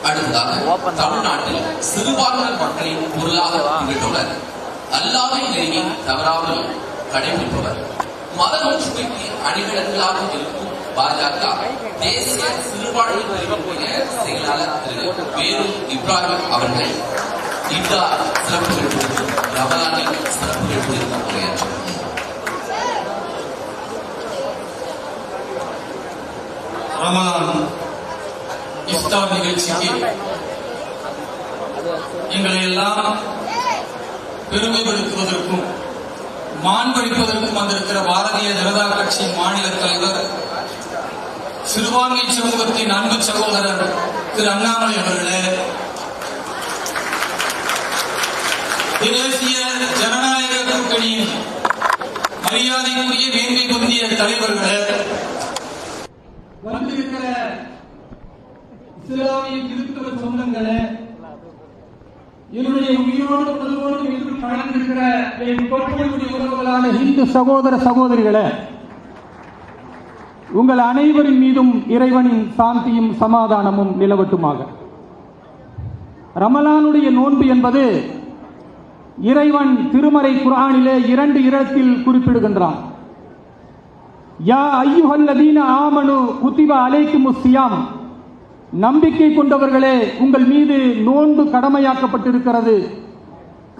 அடுத்ததாக தமிழ்நாட்டில் சிறுபான்மை மக்களின் பொருளாக திகழ்ந்தவர், அல்லாஹ்வை நெருங்கி தவறாமல் கடைபிடிப்பவர், மத ஒற்றுமைக்கு அடிவிடங்களாக இருக்கும் பாஜக தேசிய சிறுபான்மை பிரிவினுடைய செயலாளர் திரு வேலு இப்ராஹிம் அவர்கள் இந்த சிறப்புகள் குறித்து ரமலானில் சிறப்புகள் குறித்து உரையாற்றினார். ரமலான் இஃப்தார் நிகழ்ச்சிக்கு எங்களை எல்லாம் பெருமைப்படுத்துவதற்கும் மாண்பளிப்பதற்கும் வந்திருக்கிற பாரதிய ஜனதா கட்சியின் மாநில தலைவர், சிறுபான்மை சமூகத்தின் அன்பு சகோதரர் திரு அண்ணாமலை அவர்களே, தேசிய ஜனநாயக கூட்டணியின் மரியாதைக்குரிய மேன்மை பொருந்திய தலைவர்களே, வந்திருக்கிற இஸ்லாமிய கிறிஸ்தவ சொந்தங்களே, என்னுடைய உயிரோடு பொதுவோடு என்று கலந்திருக்கிற என் கொள்கையுடைய உறவுகளான இந்து சகோதர சகோதரிகளே, உங்கள் அனைவரின் மீதும் இறைவனின் சாந்தியும் சமாதானமும் நிலவட்டுமாக. ரமலானுடைய நோன்பு என்பது இறைவன் திருமறை குர்ஆனிலே 2 இடத்தில் குறிப்பிடுகின்றான். யா அய்யுஹல்லதீன ஆமனு குத்திப அலைக்குமுஸ் ஸியாம், நம்பிக்கை கொண்டவர்களே உங்கள் மீது நோன்பு கடமையாக்கப்பட்டிருக்கிறது.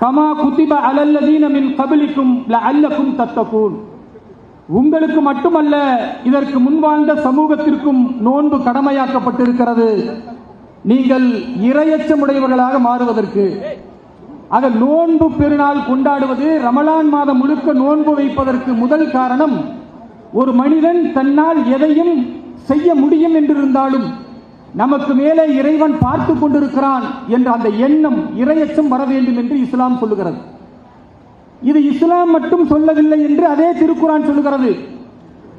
கமா குத்திப அலல்லதீன மின் கப்லிக்கும் லஅல்லக்கும் தத்தகூன், உங்களுக்கு மட்டுமல்ல இதற்கு முன்வாழ்ந்த சமூகத்திற்கும் நோன்பு கடமையாக்கப்பட்டிருக்கிறது, நீங்கள் இறையச்சமுடையவர்களாக மாறுவதற்கு. ஆக நோன்பு பெருநாள் கொண்டாடுவது, ரமலான் மாதம் முழுக்க நோன்பு வைப்பதற்கு முதல் காரணம், ஒரு மனிதன் தன்னால் எதையும் செய்ய முடியும் என்றிருந்தாலும் நமக்கு மேலே இறைவன் பார்த்து கொண்டிருக்கிறான் என்ற அந்த எண்ணம், இறையச்சம் வர வேண்டும் என்று இஸ்லாம் சொல்லுகிறது. இது இஸ்லாம் மட்டும் சொல்லவில்லை என்று அதே திருக்குர்ஆன் சொல்லுகிறது.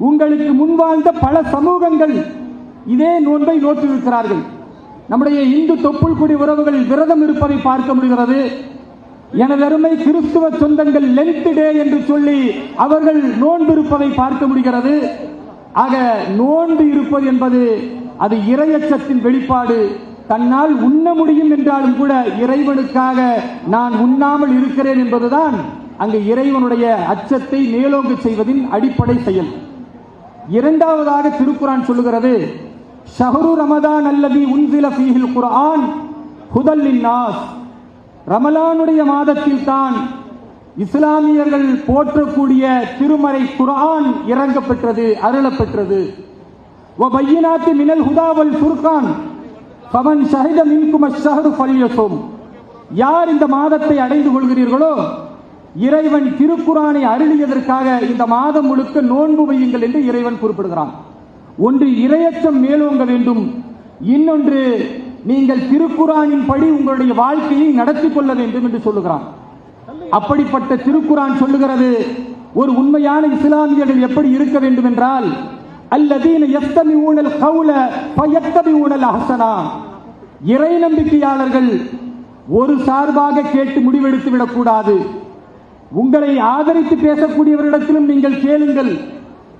உங்களுக்கு முன்வாழ்ந்த பல சமூகங்கள் இதே நோன்பை நோற்றிருக்கிறார்கள். நம்முடைய இந்து தொப்புள் குடி உறவுகள் விரதம் இருப்பதை பார்க்க முடிகிறது. எனதருமை கிறிஸ்துவ சொந்தங்கள் லென்த் டே என்று சொல்லி அவர்கள் நோன்பு இருப்பதை பார்க்க முடிகிறது. ஆக நோன்பு இருப்பது என்பது அது இறையச்சத்தின் வெளிப்பாடு. தன்னால் உண்ண முடியும் என்றாலும் கூட இறைவனுக்காக நான் உண்ணாமல் இருக்கிறேன் என்பதுதான் அங்கு இறைவனுடைய அச்சத்தை மேலோங்க செய்வதின் அடிப்படை செயல். இரண்டாவதாக திருக்குர்ஆன் சொல்லுகிறது, ஷஹ்ரு ரமதான் அல்லதி உன்சில ஃபீஹில் குர்ஆன் ஹுதல் லின்னாஸ், ரமலானுடைய மாதத்தில் தான் இஸ்லாமியர்கள் போற்றக்கூடிய திருமறை குர்ஆன் இறங்கப்பெற்றது, அருளப்பெற்றது. வபையினாத்தி மினல் ஹுதா வல் ஃபுர்கான் ஃபமன் ஷஹித மின்கும் அஷ்ஷஹ்ரு ஃபல்யஸும், யார் இந்த மாதத்தை அடைந்து கொள்கிறீர்களோ இறைவன் திருக்குர்ஆனை அருளியதற்காக இந்த மாதம் முழுக்க நோன்பு வையுங்கள் என்று இறைவன் குறிப்பிடுகிறான். ஒன்று இறையச்சம் மேலோங்க வேண்டும், இன்னொன்று நீங்கள் திருக்குர்ஆனின் படி உங்களுடைய வாழ்க்கையை நடத்தி கொள்ள வேண்டும் என்று சொல்லுகிறான். அப்படிப்பட்ட திருக்குர்ஆன் சொல்லுகிறது, ஒரு உண்மையான இஸ்லாமியர்கள் எப்படி இருக்க வேண்டும் என்றால், அல்லதீன யஸ்தமிஊனல் கௌல ஃபயத்தபிஊனல் அஹ்ஸனா, இறை நம்பிக்கையாளர்கள் ஒரு சார்பாக கேட்டு முடிவெடுத்து விடக்கூடாது. உங்களை ஆதரித்து பேசக்கூடியவரிடத்திலும் நீங்கள் கேளுங்கள்.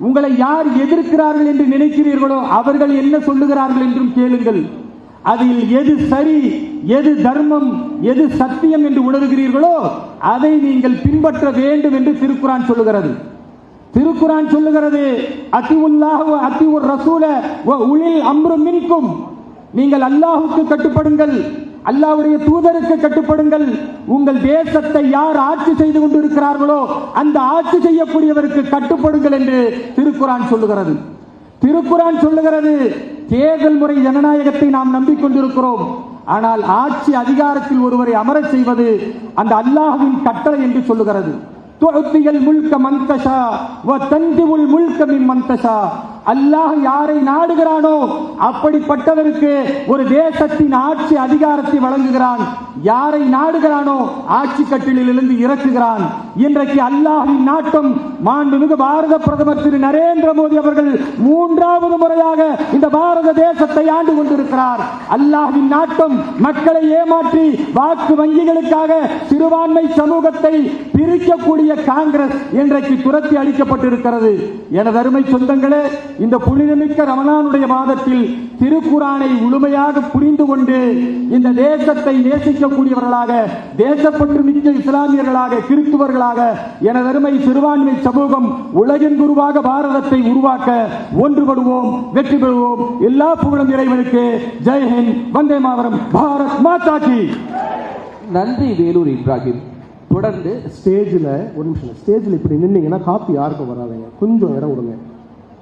உங்களை யார் எதிர்க்கிறார்கள் என்று நினைக்கிறீர்களோ அவர்கள் என்ன சொல்லுகிறார்கள் என்றும் கேளுங்கள். அதில் எது சரி, எது தர்மம், எது சத்தியம் என்று உணர்கிறீர்களோ அதை நீங்கள் பின்பற்ற வேண்டும் என்று திருக்குர்ஆன் சொல்லுகிறது. திருக்குர்ஆன் சொல்லுகிறது, அத்தியுல்லாஹ் வ அத்தியுர் ரசூல வ உலில் அம்ரு மின்கும், நீங்கள் அல்லாஹ்வுக்கு கட்டுப்படுங்கள், அல்லாஹ்வுடைய தூதருக்கு கட்டுப்படுங்கள். உங்கள் தேசத்தை யார் ஆட்சி செய்து கொண்டிருக்கிறார்களோ அந்த ஆட்சி செய்யக்கூடியவருக்கு கட்டுப்படுங்கள் என்று திருக்குர்ஆன் சொல்லுகிறது. திருக்குர்ஆன் சொல்லுகிறது, தேர்தல் முறை ஜனநாயகத்தை நாம் நம்பிக்கொண்டிருக்கிறோம், ஆனால் ஆட்சி அதிகாரத்தில் ஒருவரை அமரச் செய்வது அந்த அல்லாஹ்வின் கட்டளை என்று சொல்லுகிறது. துஅத்தியல் முல்க மன் தஷா வ தன்ஜிவுல் முல்க மிம்மன் தஷா, அல்லாஹ் யாரை நாடுகிறானோ அப்படிப்பட்டவருக்கு ஒரு தேசத்தின் ஆட்சி அதிகாரத்தை வழங்குகிறான், யாரை நாடுகிறானோ ஆட்சி கட்டிலிருந்து இறக்குகிறான். இன்றைக்கு அல்லாஹ்வின் நாட்டம், மாண்புமிகு பாரத பிரதமர் திரு நரேந்திர மோடி அவர்கள் 3வது முறையாக இந்த பாரத தேசத்தை ஆண்டு கொண்டிருக்கிறார். அல்லாஹ்வின் நாட்டம் மக்களை ஏமாற்றி வாக்கு வங்கிகளுக்காக சிறுபான்மை சமூகத்தை பிரிக்கக்கூடிய காங்கிரஸ் இன்றைக்கு துரத்தி அளிக்கப்பட்டிருக்கிறது. எனது அருமை சொந்தங்களே, இந்த புனிதமிக்க ரமலானுடைய மாதத்தில் திருக்குரானை முழுமையாக புரிந்து கொண்டு இந்த தேசத்தை நேசிக்கக்கூடியவர்களாக, தேசப்பற்று மிக்க இஸ்லாமியர்களாக, கிறிஸ்துவர்களாக எனதருமை சிறுபான்மை சமூகம் உலகின் குருவாக பாரதத்தை உருவாக்க ஒன்றுபடுவோம், வெற்றி பெறுவோம். எல்லா புகழும் இறைவனுக்கு. ஜெய்ஹிந்த், வந்தே மாதரம், பாரத் மாதா கி. நன்றி வேலூர் இப்ராஹிம். தொடர்ந்து ஸ்டேஜில் ஒரு நிமிஷம், ஸ்டேஜில் இப்படி நின்னீங்கன்னா காப்பி யாருக்கும் வராதுங்க. கொஞ்சம் இடம் விடுங்க.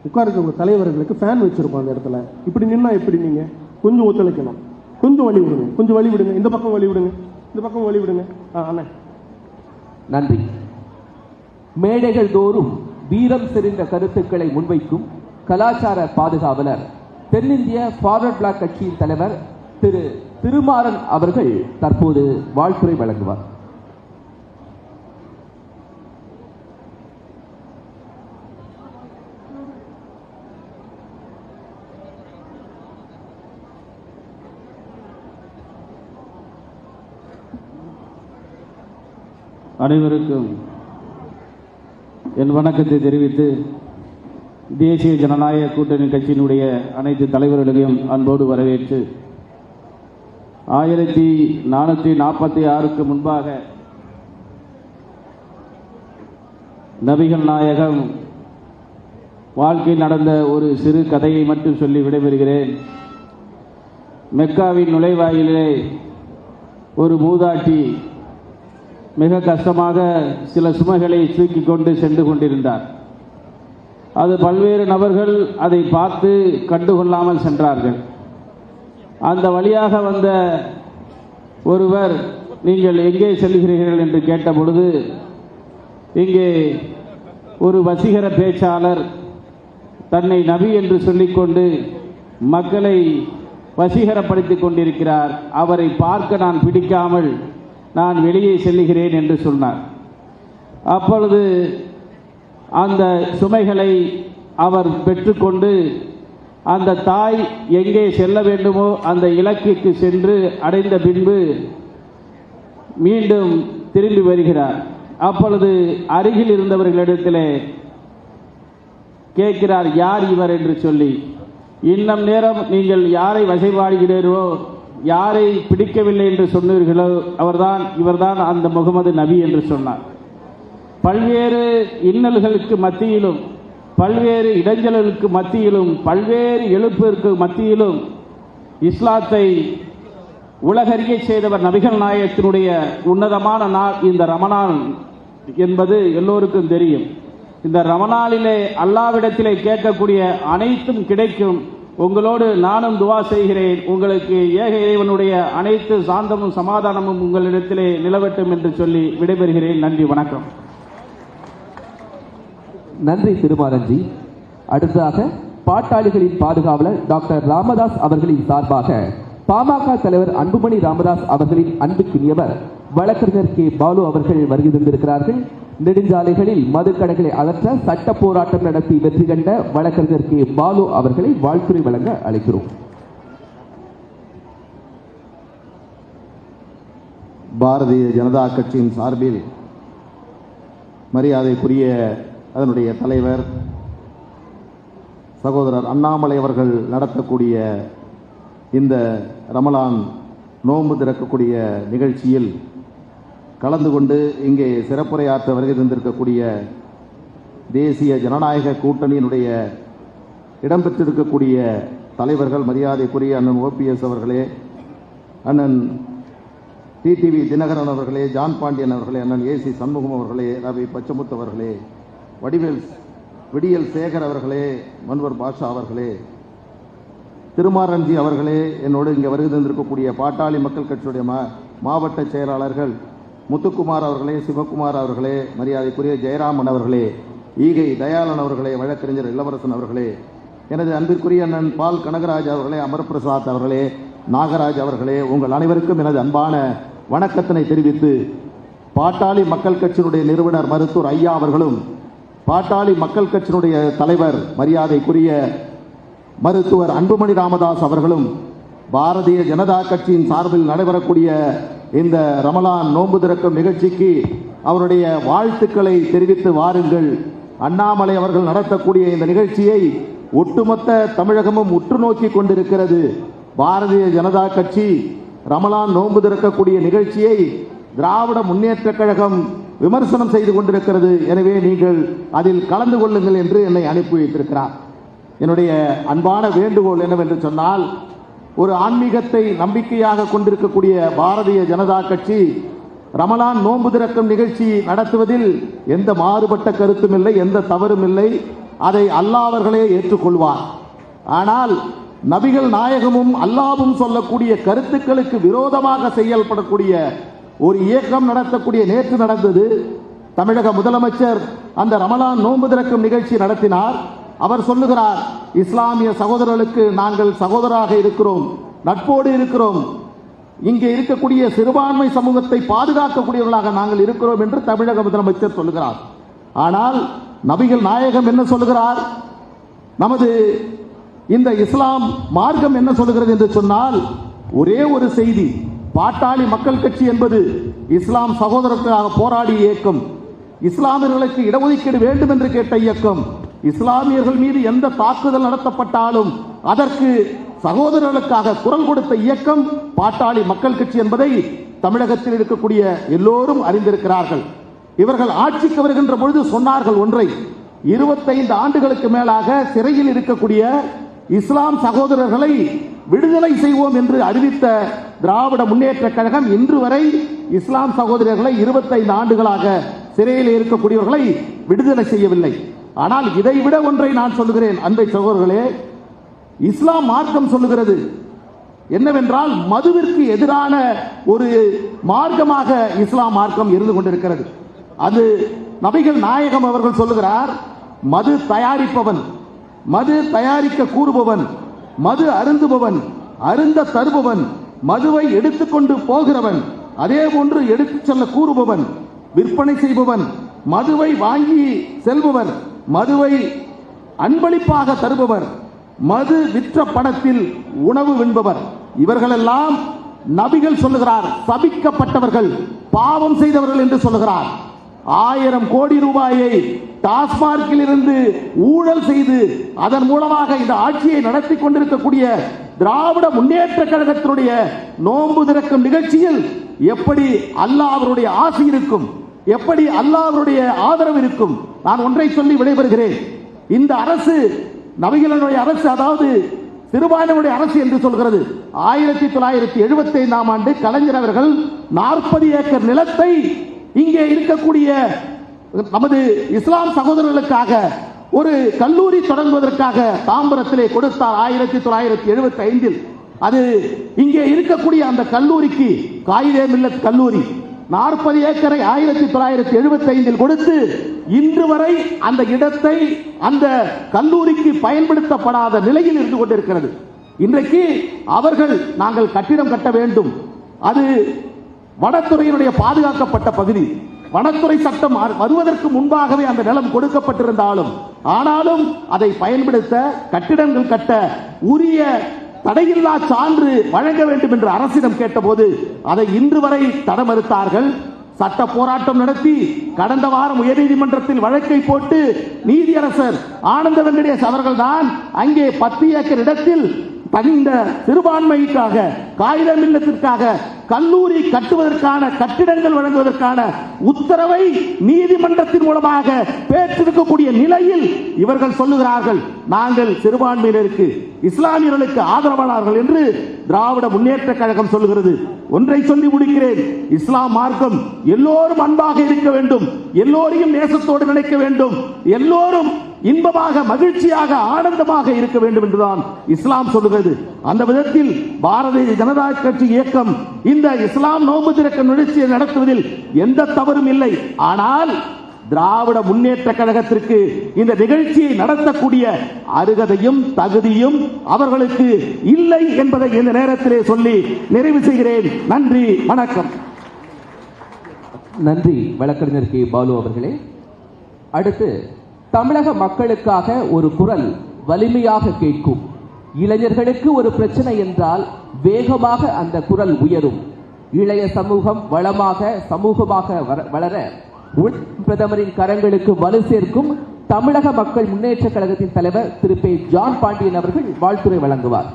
உட்காருக்க தலைவர்களுக்கு ஃபேன் வச்சிருப்போம் அந்த இடத்துல. இப்படி நின்னா எப்படி நீங்கள் கொஞ்சம் ஒத்துழைக்கணும். கொஞ்சம் வழி விடுங்க, கொஞ்சம் வழி விடுங்க. இந்த பக்கம் வழி விடுங்க, இந்த பக்கம் வழி விடுங்க. அண்ணே நன்றி. மேடைகள் தோறும் வீரம் செறிந்த கருத்துக்களை முன்வைக்கும் கலாச்சார பாதுகாவலர், தென்னிந்திய ஃபார்வர்ட் பிளாக் கட்சியின் தலைவர் திரு திருமாறன் அவர்கள் தற்போது வாழ்த்துரை வழங்குவார். அனைவருக்கும் என் வணக்கத்தை தெரிவித்து, தேசிய ஜனநாயக கூட்டணி கட்சியினுடைய அனைத்து தலைவர்களையும் அன்போடு வரவேற்று, 1446க்கு முன்பாக நபிகள் நாயகம் வாழ்க்கையில் நடந்த ஒரு சிறு கதையை மட்டும் சொல்லி விடைபெறுகிறேன். மெக்காவின் நுழைவாயிலே ஒரு மூதாட்டி மிக கஷ்டமாக சில சுமைகளை தூக்கி கொண்டு சென்று கொண்டிருந்தார். அது பல்வேறு நபர்கள் அதை பார்த்து கண்டுகொள்ளாமல் சென்றார்கள். அந்த வழியாக வந்த ஒருவர், நீங்கள் எங்கே செல்கிறீர்கள் என்று கேட்ட பொழுது, இங்கே ஒரு வசீகர பேச்சாளர் தன்னை நபி என்று சொல்லிக்கொண்டு மக்களை வசீகரப்படுத்திக் கொண்டிருக்கிறார், அவரை பார்க்க நான் பிடிக்காமல் நான் வெளியே செல்லுகிறேன் என்று சொன்னார். அப்பொழுது அந்த சுமைகளை அவர் பெற்றுக்கொண்டு அந்த தாய் எங்கே செல்ல வேண்டுமோ அந்த இலக்கிற்கு சென்று அடைந்த பின்பு மீண்டும் திரும்பி வருகிறார். அப்பொழுது அருகில் இருந்தவர்களிடத்திலே கேட்கிறார், யார் இவர் என்று சொல்லி. இன்னும் நேரம் நீங்கள் யாரை வசைபாடுகிறீர்களோ, யாரை பிடிக்கவில்லை என்று சொன்னீர்களோ, இவர்தான் அந்த முகமது நபி என்று சொன்னார். பல்வேறு இன்னல்களுக்கு மத்தியிலும், பல்வேறு இடைஞ்சல்களுக்கு மத்தியிலும், பல்வேறு எழுப்பிற்கு மத்தியிலும் இஸ்லாத்தை உலகறிய செய்தவர் நபிகள் நாயகத்தினுடைய உன்னதமான நாள் இந்த ரமலான் என்பது எல்லோருக்கும் தெரியும். இந்த ரமலானிலே அல்லாஹ்விடத்திலே கேட்கக்கூடிய அனைத்தும் கிடைக்கும். உங்களோடு நானும் துவா செய்கிறேன், உங்களுக்கு ஏக இறைவனுடைய அனைத்து சாந்தமும் சமாதானமும் உங்களிடத்திலே நிலவட்டும் என்று சொல்லி விடைபெறுகிறேன். நன்றி, வணக்கம். நன்றி திருமாரஞ்சி. அடுத்ததாக பாட்டாளிகளின் பாதுகாவலர் டாக்டர் ராமதாஸ் அவர்களின் சார்பாக பாமக தலைவர் அன்புமணி ராமதாஸ் அவர்களின் அன்புக்குரியவர் வழக்கறிஞர் கே பாலு அவர்கள் வருகை தந்திருக்கிறார்கள். நெடுஞ்சாலைகளில் மதுக்கடைகளை அகற்ற சட்ட போராட்டம் நடத்தி வெற்றி கண்ட வழக்கறிஞர் கே பாலு அவர்களை வாழ்த்துரை வழங்க அழைக்கிறோம். பாரதிய ஜனதா கட்சியின் சார்பில் மரியாதைக்குரிய அதனுடைய தலைவர் சகோதரர் அண்ணாமலை அவர்கள் நடத்தக்கூடிய இந்த ரமலான் நோன்பு திறக்கக்கூடிய நிகழ்ச்சியில் கலந்து கொண்டு இங்கே சிறப்புரையாற்ற வருகை தந்திருக்கக்கூடிய தேசிய ஜனநாயக கூட்டணியினுடைய இடம்பெற்றிருக்கக்கூடிய தலைவர்கள், மரியாதைக்குரிய அண்ணன் ஓபிஎஸ் அவர்களே, அண்ணன் டிடிவி தினகரன் அவர்களே, ஜான் பாண்டியன் அவர்களே, அண்ணன் ஏசி சண்முகம் அவர்களே, ரவி பச்சமுத்து அவர்களே, விடியல் சேகர் அவர்களே, மன்வர் பாஷா அவர்களே, திருமாரஞ்சி அவர்களே, என்னோடு இங்கே வருகை தந்திருக்கக்கூடிய பாட்டாளி மக்கள் கட்சியுடைய மாவட்ட செயலாளர்கள் முத்துக்குமார் அவர்களே, சிவகுமார் அவர்களே, மரியாதைக்குரிய ஜெயராமன் அவர்களே, ஈகை தயாளன் அவர்களே, வழக்கறிஞர் இளவரசன் அவர்களே, எனது அன்பிற்குரிய அண்ணன் பால் கனகராஜ் அவர்களே, அமர்பிரசாத் அவர்களே, நாகராஜ் அவர்களே, உங்கள் அனைவருக்கும் எனது அன்பான வணக்கத்தினை தெரிவித்து, பாட்டாளி மக்கள் கட்சியினுடைய நிறுவனர் மருத்துவர் ஐயா அவர்களும், பாட்டாளி மக்கள் கட்சியினுடைய தலைவர் மரியாதைக்குரிய மருத்துவர் அன்புமணி ராமதாஸ் அவர்களும் பாரதிய ஜனதா கட்சியின் சார்பில் நடைபெறக்கூடிய இந்த ரமலான் நோன்பு திறக்கும் நிகழ்ச்சிக்கு அவருடைய வாழ்த்துக்களை தெரிவித்து வாருங்கள். அண்ணாமலை அவர்கள் நடத்தக்கூடிய இந்த நிகழ்ச்சியை ஒட்டுமொத்த தமிழகமும் உற்று நோக்கி கொண்டிருக்கிறது. பாரதிய ஜனதா கட்சி ரமலான் நோன்பு திறக்கக்கூடிய நிகழ்ச்சியை திராவிட முன்னேற்ற கழகம் விமர்சனம் செய்து கொண்டிருக்கிறது. எனவே நீங்கள் அதில் கலந்து கொள்ளுங்கள் என்று என்னை அனுப்பி வைத்திருக்கிறார். என்னுடைய அன்பான வேண்டுகோள் என்னவென்று சொன்னால், ஒரு ஆன்மீகத்தை நம்பிக்கையாக கொண்டிருக்கக்கூடிய பாரதிய ஜனதா கட்சி ரமலான் நோன்பு திறக்கும் நிகழ்ச்சி நடத்துவதில் எந்த மாறுபட்ட கருத்தும் இல்லை, எந்த தவறும் இல்லை. அதை அல்லாஹ் அவர்களே ஏற்றுக்கொள்வார். ஆனால் நபிகள் நாயகமும் அல்லாஹ்வும் சொல்லக்கூடிய கருத்துக்களுக்கு விரோதமாக செயல்படக்கூடிய ஒரு இயக்கம் நடத்தக்கூடிய நேற்று நடந்தது. தமிழக முதலமைச்சர் அந்த ரமலான் நோன்பு திறக்கும் நிகழ்ச்சி நடத்தினார். அவர் சொல்லுகிறார், இஸ்லாமிய சகோதரர்களுக்கு நாங்கள் சகோதராக இருக்கிறோம், நட்போடு இருக்கிறோம், இங்கே இருக்கக்கூடிய சிறுபான்மை சமூகத்தை பாதுகாக்கக்கூடியவர்களாக நாங்கள் இருக்கிறோம் என்று தமிழக முதலமைச்சர் சொல்லுகிறார். ஆனால் நபிகள் நாயகம் என்ன சொல்லுகிறார்? நமது இந்த இஸ்லாம் மார்க்கம் என்ன சொல்லுகிறது என்று சொன்னால், ஒரே ஒரு செய்தி. பாட்டாளி மக்கள் கட்சி என்பது இஸ்லாம் சகோதரத்துக்காக போராடிய இயக்கம், இஸ்லாமியர்களுக்கு இடஒதுக்கீடு வேண்டும் என்று கேட்ட இயக்கம், இஸ்லாமியர்கள் மீது எந்த தாக்குதல் நடத்தப்பட்டாலும் அதற்கு சகோதரர்களுக்காக குரல் கொடுத்த இயக்கம் பாட்டாளி மக்கள் கட்சி என்பதை தமிழகத்தில் இருக்கக்கூடிய எல்லோரும் அறிந்திருக்கிறார்கள். இவர்கள் ஆட்சிக்கு வருகின்ற பொழுது சொன்னார்கள் ஒன்றை, 25 ஆண்டுகளுக்கு மேலாக சிறையில் இருக்கக்கூடிய இஸ்லாம் சகோதரர்களை விடுதலை செய்வோம் என்று அறிவித்த திராவிட முன்னேற்ற கழகம் இன்று வரை இஸ்லாம் சகோதரர்களை 25 ஆண்டுகளாக சிறையில் இருக்கக்கூடியவர்களை விடுதலை செய்யவில்லை. ஆனால் இதைவிட ஒன்றை நான் சொல்லுகிறேன் அன்பை சகோதரர்களே, இஸ்லாம் மார்க்கம் சொல்லுகிறது என்னவென்றால், மதுவிற்கு எதிரான ஒரு மார்க்கமாக இஸ்லாம் மார்க்கம் இருந்து கொண்டிருக்கிறது. அது நபிகள் நாயகம் அவர்கள் சொல்லுகிறார், மது தயாரிப்பவன், மது தயாரிக்க கூறுபவன், மது அருந்துபவன், அருந்த தருபவன், மதுவை எடுத்துக்கொண்டு போகிறவன், அதே போன்று எடுத்துச் செல்ல கூறுபவன், விற்பனை செய்பவன், மதுவை வாங்கி செல்பவர், மதுவை அன்பளிப்பாக தருபவர், மது விற்ற பணத்தில் உணவு வின்பவர், இவர்களெல்லாம் நபிகள் சொல்லுகிறார் சபிக்கப்பட்டவர்கள், பாவம் செய்தவர்கள் என்று சொல்லுகிறார். 1000 கோடி ரூபாயை டாஸ்மார்க்கில் இருந்து ஊழல் செய்து அதன் மூலமாக இந்த ஆட்சியை நடத்தி கொண்டிருக்கக்கூடிய திராவிட முன்னேற்ற கழகத்தினுடைய நோன்பு திறக்கும் நிகழ்ச்சியில் எப்படி அல்லாஹ் அவருடைய ஆசி இருக்கும், எப்படி அல்லாஹ் அவருடைய ஆதரவு இருக்கும்? நான் ஒன்றை சொல்லி விடைபெறுகிறேன். இந்த அரசு நபிகளுடைய அரசு, அதாவது சிறுபான்மையுடைய அரசு என்று சொல்கிறது. 1975ஆம் ஆண்டு கலைஞர் அவர்கள் 40 ஏக்கர் நிலத்தை இங்கே இருக்கக்கூடிய நமது இஸ்லாம் சகோதரர்களுக்காக ஒரு கல்லூரி தொடங்குவதற்காக தாம்பரத்திலே கொடுத்தார் 1975இல். அது இங்கே இருக்கக்கூடிய அந்த கல்லூரிக்கு காயிதே மில்லத் கல்லூரி 40 ஏக்கரை 1975இல் கொடுத்து இன்று வரை அந்த இடத்தை அந்த கல்லூரிக்கு பயன்படுத்தப்படாத நிலையில் இருந்து கொண்டிருக்கிறது. இன்றைக்கு அவர்கள் நாங்கள் கட்டிடம் கட்ட வேண்டும், அது வனத்துறையினுடைய பாதுகாக்கப்பட்ட பகுதி, வனத்துறை சட்டம் வருவதற்கு முன்பாகவே அந்த நிலம் கொடுக்கப்பட்டிருந்தாலும் ஆனாலும் அதை பயன்படுத்த கட்டிடங்கள் கட்ட உரிய தடையில்லா சான்று வழங்க வேண்டும் என்று அரசிடம் கேட்டபோது அதை இன்று வரை தடை மறுத்தார்கள். சட்ட போராட்டம் நடத்தி கடந்த வாரம் உயர்நீதிமன்றத்தில் வழக்கை போட்டு நீதியரசர் ஆனந்த வெங்கடேஷ் அவர்கள் தான் அங்கே 10 ஏக்கர் இடத்தில் இந்த சிறுபான்மைக்காக காகித மில்லத்திற்காக கல்லூரி கட்டுவதற்கான கட்டிடங்கள் வழங்குவதற்கான உத்தரவை நீதிமன்றத்தின் மூலமாக பெற்றிருக்கக்கூடிய நிலையில் இவர்கள் சொல்லுகிறார்கள் நாங்கள் சிறுபான்மையினருக்கு இஸ்லாமியர்களுக்கு ஆதரவாளர்கள் என்று திராவிட முன்னேற்ற கழகம் சொல்லுகிறது. ஒன்றை சொல்லி முடிக்கிறேன், இஸ்லாம் மார்க்கம் எல்லோரும் அன்பாக இருக்க வேண்டும், எல்லோரையும் நேசத்தோடு நினைக்க வேண்டும், எல்லோரும் இன்பமாக மகிழ்ச்சியாக ஆனந்தமாக இருக்க வேண்டும் என்றுதான் இஸ்லாம் சொல்லுகிறது. அந்த விதத்தில் பாரதிய ஜனதா கட்சி இயக்கம் இந்த இஸ்லாம் நோன்பு திறக்கும் நிகழ்ச்சியை நடத்துவதில் எந்த தவறும் இல்லை. ஆனால் திராவிட முன்னேற்ற கழகத்திற்கு இந்த நிகழ்ச்சியை நடத்தக்கூடிய அருகதையும் தகுதியும் அவர்களுக்கு இல்லை என்பதை இந்த நேரத்திலே சொல்லி நிறைவு செய்கிறேன். நன்றி, வணக்கம். நன்றி வழக்கறிஞர் கே. பாலு அவர்களே. அடுத்து தமிழக மக்களுக்காக ஒரு குரல் வலிமையாக கேட்கும். இளைஞர்களுக்கு ஒரு பிரச்சனை என்றால் வேகமாக அந்த குரல் உயரும். இளைய சமூகம் வளமாக சமூகமாக வளர பிரதமரின் கரங்களுக்கு வலு சேர்க்கும் தமிழக மக்கள் முன்னேற்ற கழகத்தின் தலைவர் திரு பே ஜான் பாண்டியன் அவர்கள் வாழ்த்துரை வழங்குவார்.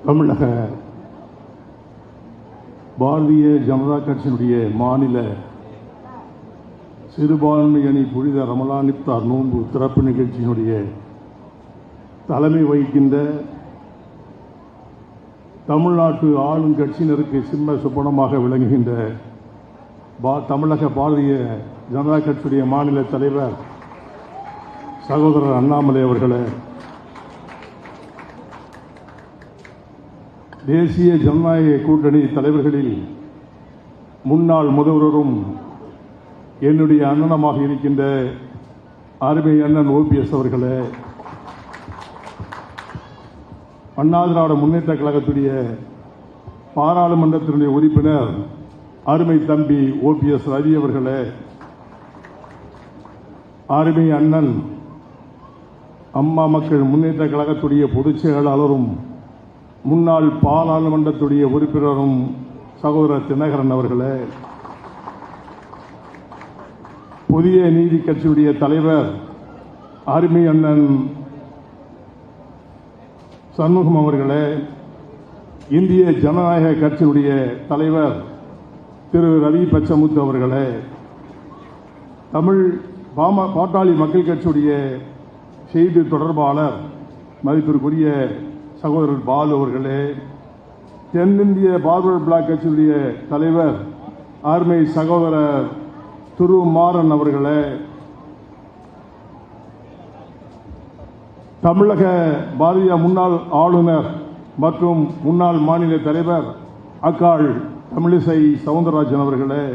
தமிழக பாரதிய ஜனதா கட்சியினுடைய மாநில சிறுபான்மை அணி புனித ரமலான் இஃப்தார் நோன்பு திறப்பு நிகழ்ச்சியினுடைய தலைமை வகிக்கின்ற தமிழ்நாட்டு ஆளும் கட்சியினருக்கு சிம்ம சொப்பனமாக விளங்குகின்ற தமிழக பாரதிய ஜனதா கட்சியுடைய மாநில தலைவர் சகோதரர் அண்ணாமலை அவர்களே, தேசிய ஜனநாயக கூட்டணி தலைவர்களில் முன்னாள் முதல்வரும் என்னுடைய அண்ணனமாக இருக்கின்ற அருமை அண்ணன் ஓபிஎஸ் அவர்களே, அண்ணா திராவிட முன்னேற்ற கழகத்துடைய பாராளுமன்றத்தினுடைய உறுப்பினர் அருமை தம்பி ஓபிஎஸ் ரவி அவர்களே, அருமை அண்ணன் அம்மா மக்கள் முன்னேற்ற கழகத்துடைய பொதுச் செயலாளரும் முன்னாள் பாராளுமன்றத்துடைய உறுப்பினரும் சகோதரர் தினகரன் அவர்களே, புதிய நீதி கட்சியுடைய தலைவர் அருமை அண்ணன் சண்முகம் அவர்களே, இந்திய ஜனநாயக கட்சியுடைய தலைவர் திரு ரவி பச்சமுத்து அவர்களே, தமிழ் பாட்டாளி மக்கள் கட்சியுடைய செய்தி தொடர்பாளர் மதிப்பிற்குரிய சகோதரர் பாலு அவர்களே, தென்னிந்திய பார்வர்ட் பிளாக் கட்சியுடைய தலைவர் அருமை சகோதரர் திரு மாறன் அவர்களே, தமிழக பாரதிய முன்னாள் ஆளுநர் மற்றும் முன்னாள் மாநில தலைவர் அக்காள் தமிழிசை சவுந்தரராஜன் அவர்களே,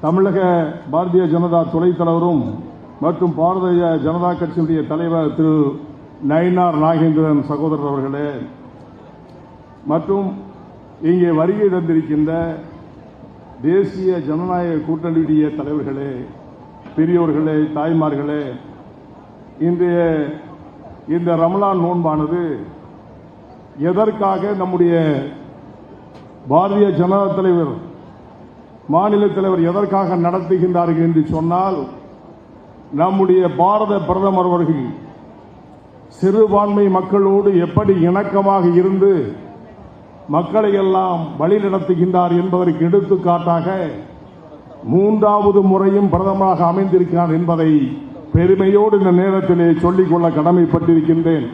தமிழக பாரதிய ஜனதா துணைத் தலைவரும் மற்றும் பாரதிய ஜனதா கட்சியுடைய தலைவர் திரு நயினார் நாகேந்திரன் சகோதரர் அவர்களே, மற்றும் இங்கே வருகை தந்திருக்கின்ற தேசிய ஜனநாயக கூட்டணியுடைய தலைவர்களே, பெரியோர்களே, தாய்மார்களே, இன்றைய இந்த ரமலான் நோன்பானது எதற்காக நம்முடைய பாரதிய ஜனதா தலைவர் மாநில தலைவர் எதற்காக நடத்துகின்றார்கள் என்று சொன்னால், நம்முடைய பாரத பிரதமர் அவர்கள் சிறுபான்மை மக்களோடு எப்படி இணக்கமாக இருந்து மக்களை எல்லாம் வழி நடத்துகின்றார் என்பதற்கு எடுத்துக்காட்டாக மூன்றாவது முறையும் பிரதமராக அமைந்திருக்கிறார் என்பதை பெருமையோடு இந்த நேரத்திலே சொல்லிக்கொள்ள கடமைப்பட்டிருக்கின்றேன்.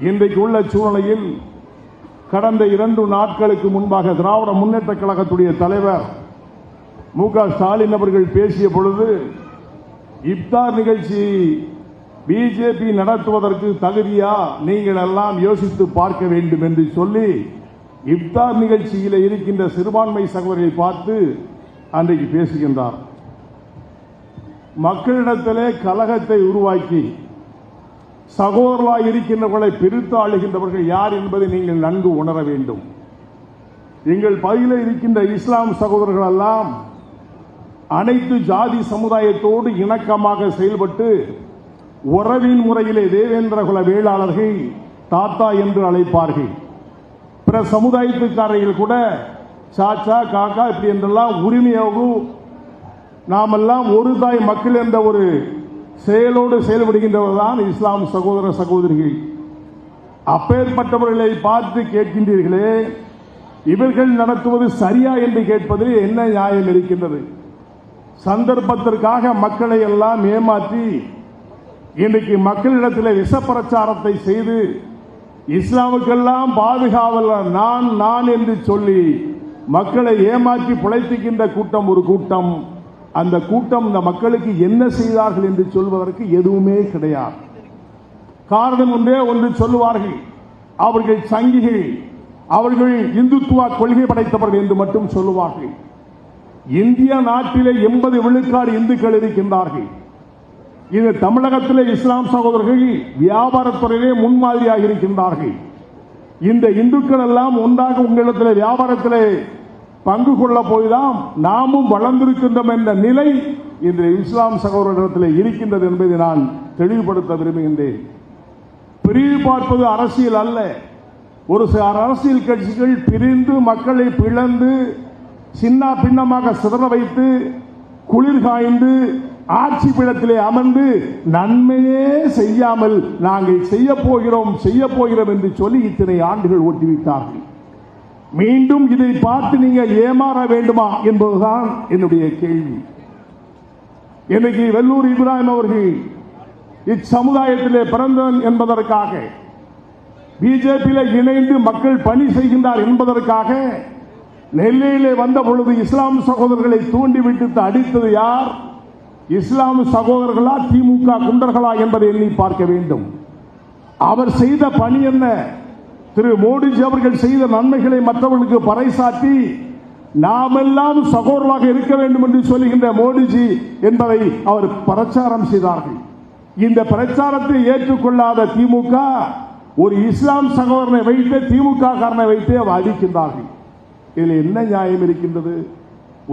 இன்றைக்கு உள்ள சூழ்நிலையில் கடந்த 2 நாட்களுக்கு முன்பாக திராவிட முன்னேற்ற கழகத்துடைய தலைவர் மு.க. ஸ்டாலின் அவர்கள் பேசிய பொழுது, இப்தார் நிகழ்ச்சி பிஜேபி நடத்துவதற்கு தகுதியா, நீங்கள் எல்லாம் யோசித்து பார்க்க வேண்டும் என்று சொல்லி இப்தார் நிகழ்ச்சியில் இருக்கின்ற சிறுபான்மை சகோதரரை பார்த்து அன்றைக்கு பேசுகின்றார். மக்களிடத்திலே கலகத்தை உருவாக்கி சகோதரர்களாக இருக்கின்றவர்களை பிரித்து ஆளுகின்றவர்கள் யார் என்பதை நீங்கள் நன்கு உணர வேண்டும். எங்கள் பகுதியில் இருக்கின்ற இஸ்லாம் சகோதரர்கள் எல்லாம் அனைத்து ஜாதி சமுதாயத்தோடு இணக்கமாக செயல்பட்டு உறவின் முறையிலே தேவேந்திர குல வேளாளர்கள் தாத்தா என்று அழைப்பார்கள். பிற சமுதாயத்துக்காரர்கள் கூட சாச்சா காக்கா இப்படி என்றெல்லாம் உரிமையோடு நாமெல்லாம் ஒரு தாய் மக்கள் என்ற ஒரு செயலோடு செயல்படுகின்றவர்தான் இஸ்லாம் சகோதர சகோதரிகள். அப்பேற்பட்டவர்களை பார்த்து கேட்கின்றீர்களே, இவர்கள் நடத்துவது சரியா என்று கேட்பதில் என்ன நியாயம் இருக்கின்றது? சந்தர்ப்பத்திற்காக மக்களை எல்லாம் ஏமாற்றி இன்றைக்கு மக்களிடத்தில் விஷ பிரச்சாரத்தை செய்து இஸ்லாமுக்கெல்லாம் பாதுகாவலர் நான் நான் என்று சொல்லி மக்களை ஏமாற்றி பிழைத்துகின்ற கூட்டம் ஒரு கூட்டம். அந்த கூட்டம் இந்த மக்களுக்கு என்ன செய்தார்கள் என்று சொல்வதற்கு எதுவுமே கிடையாது. காரணம் ஒன்றே ஒன்று சொல்லுவார்கள், அவர்கள் சங்கிகள், அவர்கள் இந்துத்துவ கொள்கை படைத்தவர்கள் என்று மட்டும் சொல்லுவார்கள். இந்திய நாட்டிலே 80 விழுக்காடு இந்துக்கள் இருக்கின்றார்கள். இது தமிழகத்திலே இஸ்லாம் சகோதரர்கள் வியாபாரத்துறையிலே முன்மாதிரியாக இருக்கின்றார்கள். இந்த இந்துக்கள் எல்லாம் ஒன்றாக உங்களிடத்தில் வியாபாரத்திலே பங்கு கொள்ள போய்தான் நாமும் வளர்ந்திருக்கின்றோம் என்ற நிலை இந்த இஸ்லாம் சகோதரத்தில் இருக்கின்றது என்பதை நான் தெளிவுபடுத்த விரும்புகின்றேன். பிரிவு பார்ப்பது அரசியல் அல்ல. ஒரு சில அரசியல் கட்சிகள் பிரிந்து மக்களை பிளந்து சின்ன பின்னமாக சிதற வைத்து குளிர் காய்ந்து ஆட்சி பீடத்திலே அமர்ந்து நன்மையே செய்யாமல் நாங்கள் செய்ய போகிறோம் என்று சொல்லி இத்தனை ஆண்டுகள் ஓட்டிவிட்டார்கள். மீண்டும் இதை பார்த்து நீங்கள் ஏமாற வேண்டுமா என்பதுதான் என்னுடைய கேள்வி. இன்னைக்கு வெள்ளூர் இப்ராஹிம் அவர்கள் இச்சமுதாயத்திலே பிறந்தவன் என்பதற்காக பிஜேபியில் இணைந்து மக்கள் பணி செய்கின்றார் என்பதற்காக நெல்லையிலே வந்த பொழுது இஸ்லாம் சகோதரர்களை தூண்டிவிட்டு அடித்தது யார்? இஸ்லாம் சகோதரர்களா திமுக குண்டர்களா என்பதை எண்ணி பார்க்க வேண்டும். அவர் செய்த பணி என்ன? திரு மோடிஜி அவர்கள் செய்த நன்மைகளை மற்றவர்களுக்கு பறைசாற்றி நாமெல்லாம் சகோதரராக இருக்க வேண்டும் என்று சொல்லுகின்ற மோடிஜி என்பதை அவர் பிரச்சாரம் செய்தார்கள். இந்த பிரச்சாரத்தை ஏற்றுக்கொள்ளாத திமுக ஒரு இஸ்லாம் சகோதரனை வைத்து திமுக காரனை வைத்து அவர் அடிக்கின்றார்கள். இதில் என்ன நியாயம் இருக்கின்றது?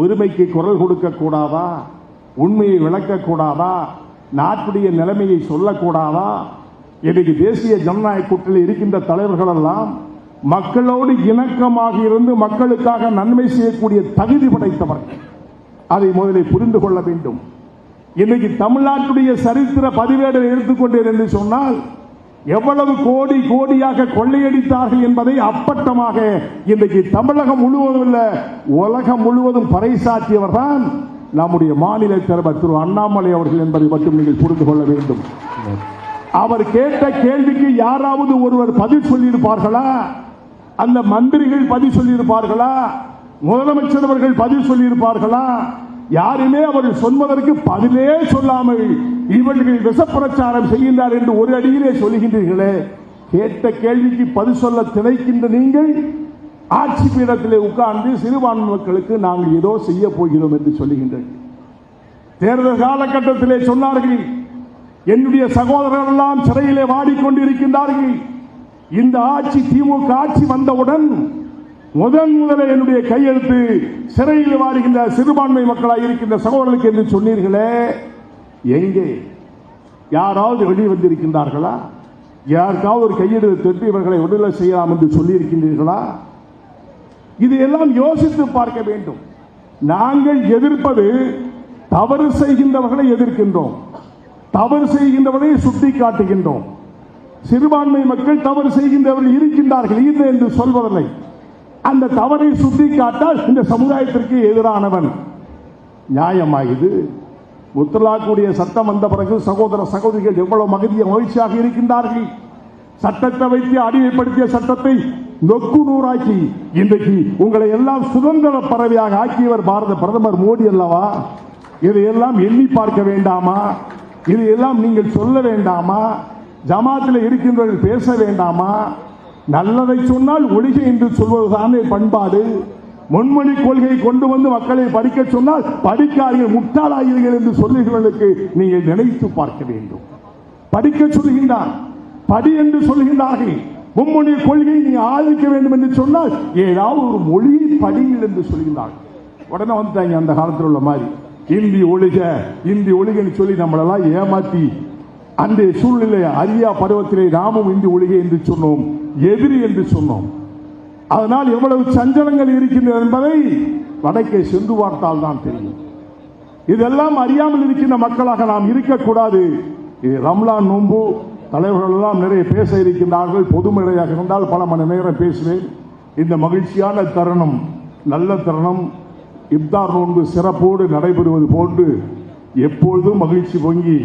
உரிமைக்கு குரல் கொடுக்க கூடாதா? உண்மையை விளக்கக்கூடாதா? நாட்டுடைய நிலைமையை சொல்லக்கூடாதா? இன்னைக்கு தேசிய ஜனநாயக கூட்டணியில் இருக்கின்ற தலைவர்கள் எல்லாம் மக்களோடு இணக்கமாக இருந்து மக்களுக்காக நன்மை செய்யக்கூடிய தகுதி படைத்தவர்கள். அதை முதலில் புரிந்து கொள்ள வேண்டும். இன்னைக்கு தமிழ்நாட்டுடைய சரித்திர பதிவேடை எடுத்துக்கொண்டேன் என்று சொன்னால் எவ்வளவு கோடி கோடியாக கொள்ளையடித்தார்கள் என்பதை அப்பட்டமாக இன்றைக்கு தமிழகம் முழுவதும் இல்ல உலகம் முழுவதும் பறைசாற்றியவர் தான் நம்முடைய மாநில தலைவர் திரு அண்ணாமலை அவர்கள் என்பதை மட்டும் நீங்கள் புரிந்து கொள்ள வேண்டும். அவர் கேட்ட கேள்விக்கு யாராவது ஒருவர் பதில் சொல்லியிருப்பார்களா? அந்த மந்திரிகள் பதில் சொல்லியிருப்பார்களா? முதலமைச்சர் அவர்கள் பதில் சொல்லியிருப்பார்களா? யாருமே அவர்கள் சொல்வதற்கு பதிலே சொல்லாமல் இவர்கள் விஷப்பிரச்சாரம் செய்கின்றார் என்று ஒரு அடியிலே சொல்லுகின்றீர்களே. கேட்ட கேள்விக்கு பதில் சொல்ல திணைக்கின்ற நீங்கள் ஆட்சி பீடத்திலே உட்கார்ந்து சிறுபான்மை மக்களுக்கு நாங்கள் ஏதோ செய்ய போகிறோம் என்று சொல்லுகின்றனர். தேர்தல் காலகட்டத்திலே சொன்னார்கள், என்னுடைய சகோதரர்கள் எல்லாம் சிறையிலே வாடிக்கொண்டிருக்கின்றார்கள். இந்த ஆட்சி திமுக ஆட்சி வந்தவுடன் முதலில் என்னுடைய கையெழுத்து சிறையில் வாடுகின்ற சிறுபான்மை மக்களாக இருக்கின்ற சகோதரர்களுக்கு என்று சொன்னீர்களே. எங்கே யாராவது வெளிவந்திருக்கின்றார்களா? யாருக்காவது ஒரு கையெழுத்து தட்டி இவர்களை விடுதலை செய்யலாம் என்று சொல்லியிருக்கின்றீர்களா? இதையெல்லாம் யோசித்து பார்க்க வேண்டும். நாங்கள் எதிர்ப்பது தவறு செய்கின்றவர்களை எதிர்க்கின்றோம், தவறு செய்கின்றவர்களை சுட்டி காட்டுகின்றோம். சிறுபான்மை மக்கள் தவறு செய்கின்றவர்கள் இருக்கின்றார்கள் இல்லை என்று சொல்வதில்லை. அந்த தவறை சுட்டி காட்டால் இந்த சமுதாயத்திற்கு எதிரானவன். நியாயமாகுது. முத்தலாக்குடைய சட்டம் வந்த பிறகு சகோதர சகோதரிகள் எவ்வளவு மகிழ்ச்சியாக இருக்கின்றார்கள். சட்டத்தை வைத்து அடிமைப்படுத்திய சட்டத்தை நொக்கு நூறாக்கி இன்றைக்கு உங்களை எல்லாம் சுதந்திர பறவையாக ஆக்கியவர் பாரத பிரதமர் மோடி அல்லவா? இதையெல்லாம் எண்ணி பார்க்க வேண்டாமா? இதையெல்லாம் நீங்கள் சொல்ல வேண்டாமா? ஜமாத்தில் இருக்கின்றவர்கள் பேச வேண்டாமா? நல்லதை சொன்னால் ஒழிகை என்று சொல்வதுதானே பண்பாடு. முன்மொழி கொள்கையை கொண்டு வந்து மக்களை படிக்க சொன்னால் படிக்காதீர்கள், முட்டாளாகிறீர்கள் என்று சொல்லுகிறவர்களுக்கு நீங்கள் நினைத்து பார்க்க வேண்டும். படிக்க சொல்லுகின்றார், படி என்று சொல்லுகின்றார்கள். மும்மொழி கொள்கையை நீ ஆதரிக்க வேண்டும் என்று சொன்னால் ஏதாவது ஒரு மொழியை படிங்கள் என்று சொல்லுகின்றார்கள். உடனே வந்துட்டாங்க அந்த காலத்தில் உள்ள மாதிரி இந்தி ஒழிக இந்தி ஒழிகன்னு சொல்லி நம்மளெல்லாம் ஏமாற்றி அந்த சூழ்நிலை அரியா பருவத்திலே நாமும் இந்தி ஒழிகை என்று சொன்னோம், எதிரி என்று சொன்னோம். அதனால் எவ்வளவு சஞ்சலங்கள் இருக்கின்றன என்பதை வடக்கே சென்று பார்த்தால் தான் தெரியும். இதெல்லாம் அறியாமல் இருக்கின்ற மக்களாக நாம் இருக்கக்கூடாது. இது ரம்லான் நோன்பு, தலைவர்கள் எல்லாம் நிறைய பேச இருக்கின்றார்கள். பொது மேடையாக இருந்தால் பல மணி நேரம் பேசுவேன். இந்த மகிழ்ச்சியான தருணம், நல்ல தருணம், இப்தார் நோன்பு சிறப்போடு நடைபெறுவது போன்று எப்பொழுதும் மகிழ்ச்சி பொங்கி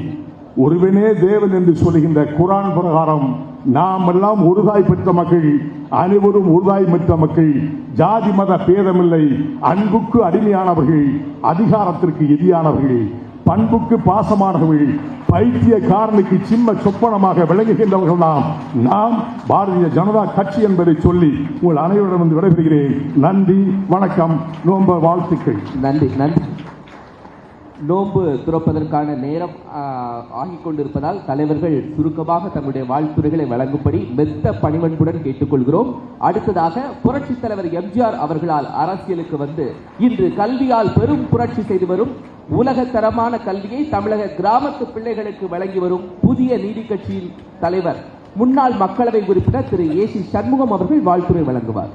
ஒருவனே தேவன் என்று சொல்லுகின்ற குரான் பிரகாரம் நாம் எல்லாம் ஒருதாய் பெற்ற மக்கள், அனைவரும் ஒருதாய் பெற்ற மக்கள், ஜாதி மத பேதமில்லை, அன்புக்கு அடிமையானவர்கள், அதிகாரத்திற்கு எதிரானவர்கள், பண்புக்கு பாசமானவர்கள், பைத்தியக்காரனுக்கு சிம்ம சொப்பனமாக விளங்குகின்றவர்கள் நாம் பாரதிய ஜனதா கட்சி என்பதை சொல்லி உங்கள் அனைவரிடம் விடைபெறுகிறேன். நன்றி, வணக்கம், நோன்பு வாழ்த்துக்கள். நன்றி நன்றி. நோன்பு துறப்பதற்கான நேரம் ஆகிக் கொண்டிருப்பதால் தலைவர்கள் சுருக்கமாக தங்களுடைய வாழ்த்துரைகளை வழங்கும்படி மெத்த பணிவன்புடன் கேட்டுக்கொள்கிறோம். அடுத்ததாக புரட்சித் தலைவர் எம்ஜிஆர் அவர்களால் அரசியலுக்கு வந்து இன்று கல்வியால் பெரும் புரட்சி செய்து வரும் உலகத்தரமான கல்வியை தமிழக கிராமத்து பிள்ளைகளுக்கு வழங்கி வரும் புதிய நீதி கட்சியின் தலைவர் முன்னாள் மக்களவை உறுப்பினர் திரு ஏசி சண்முகம் அவர்கள் வாழ்த்துரை வழங்குவார்.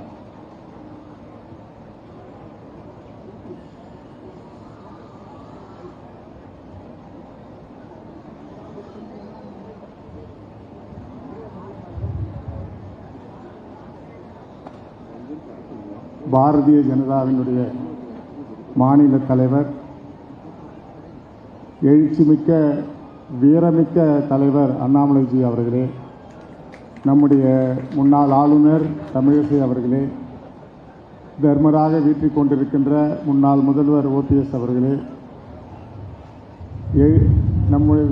பாரதிய ஜனதாவினுடைய மாநில தலைவர், எழுச்சிமிக்க வீரமிக்க தலைவர் அண்ணாமலைஜி அவர்களே, நம்முடைய முன்னாள் ஆளுநர் தமிழிசை அவர்களே, தர்மராக வீற்றிக் கொண்டிருக்கின்ற முன்னாள் முதல்வர் OPS அவர்களே, நம்முடைய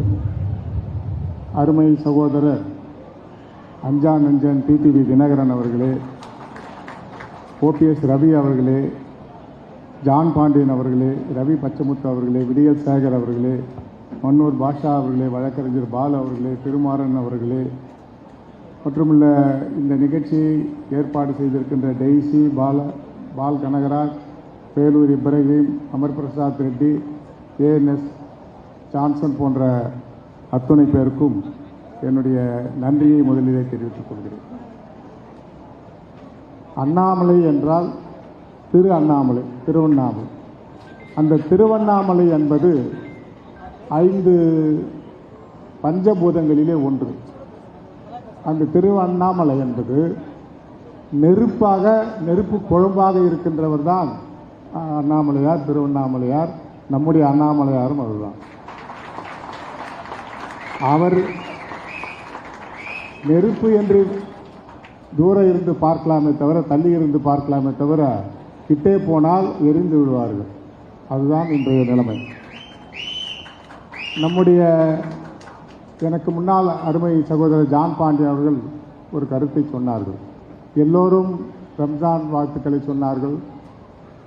அருமை சகோதரர் அஞ்சா நஞ்சன் TTV தினகரன் அவர்களே, OPS ரவி அவர்களே, ஜான் பாண்டியன் அவர்களே, ரவி பச்சமுத்து அவர்களே, விடியல் சேகர் அவர்களே, மன்னூர் பாஷா அவர்களே, வழக்கறிஞர் பாலு அவர்களே, திருமாறன் அவர்களே, மற்றும் இந்த நிகழ்ச்சியை ஏற்பாடு செய்திருக்கின்ற டெய்சி, பால் கனகராஜ், பேலூர் இப்ராஹிம், அமர் பிரசாத் ரெட்டி, ANS ஜான்சன் போன்ற அத்துணை பேருக்கும் என்னுடைய நன்றியை முதலிலே தெரிவித்துக் கொள்கிறேன். அண்ணாமலை என்றால் திரு அண்ணாமலை, திருவண்ணாமலை. அந்த திருவண்ணாமலை என்பது 5 பஞ்சபூதங்களிலே ஒன்று. அந்த திருவண்ணாமலை என்பது நெருப்பு குழம்பாக இருக்கின்றவர் தான் அண்ணாமலையார், திருவண்ணாமலையார். நம்முடைய அண்ணாமலையாரும் அதுதான். அவர் நெருப்பு என்று தூரம் இருந்து பார்க்கலாமே தவிர, தள்ளி இருந்து பார்க்கலாமே தவிர, கிட்டே போனால் எரிந்து விடுவார்கள். அதுதான் இன்றைய நிலைமை. எனக்கு முன்னால் அருமை சகோதரர் ஜான் பாண்டியன் அவர்கள் ஒரு கருத்தை சொன்னார்கள். எல்லோரும் ரம்ஜான் வாழ்த்துக்களை சொன்னார்கள்.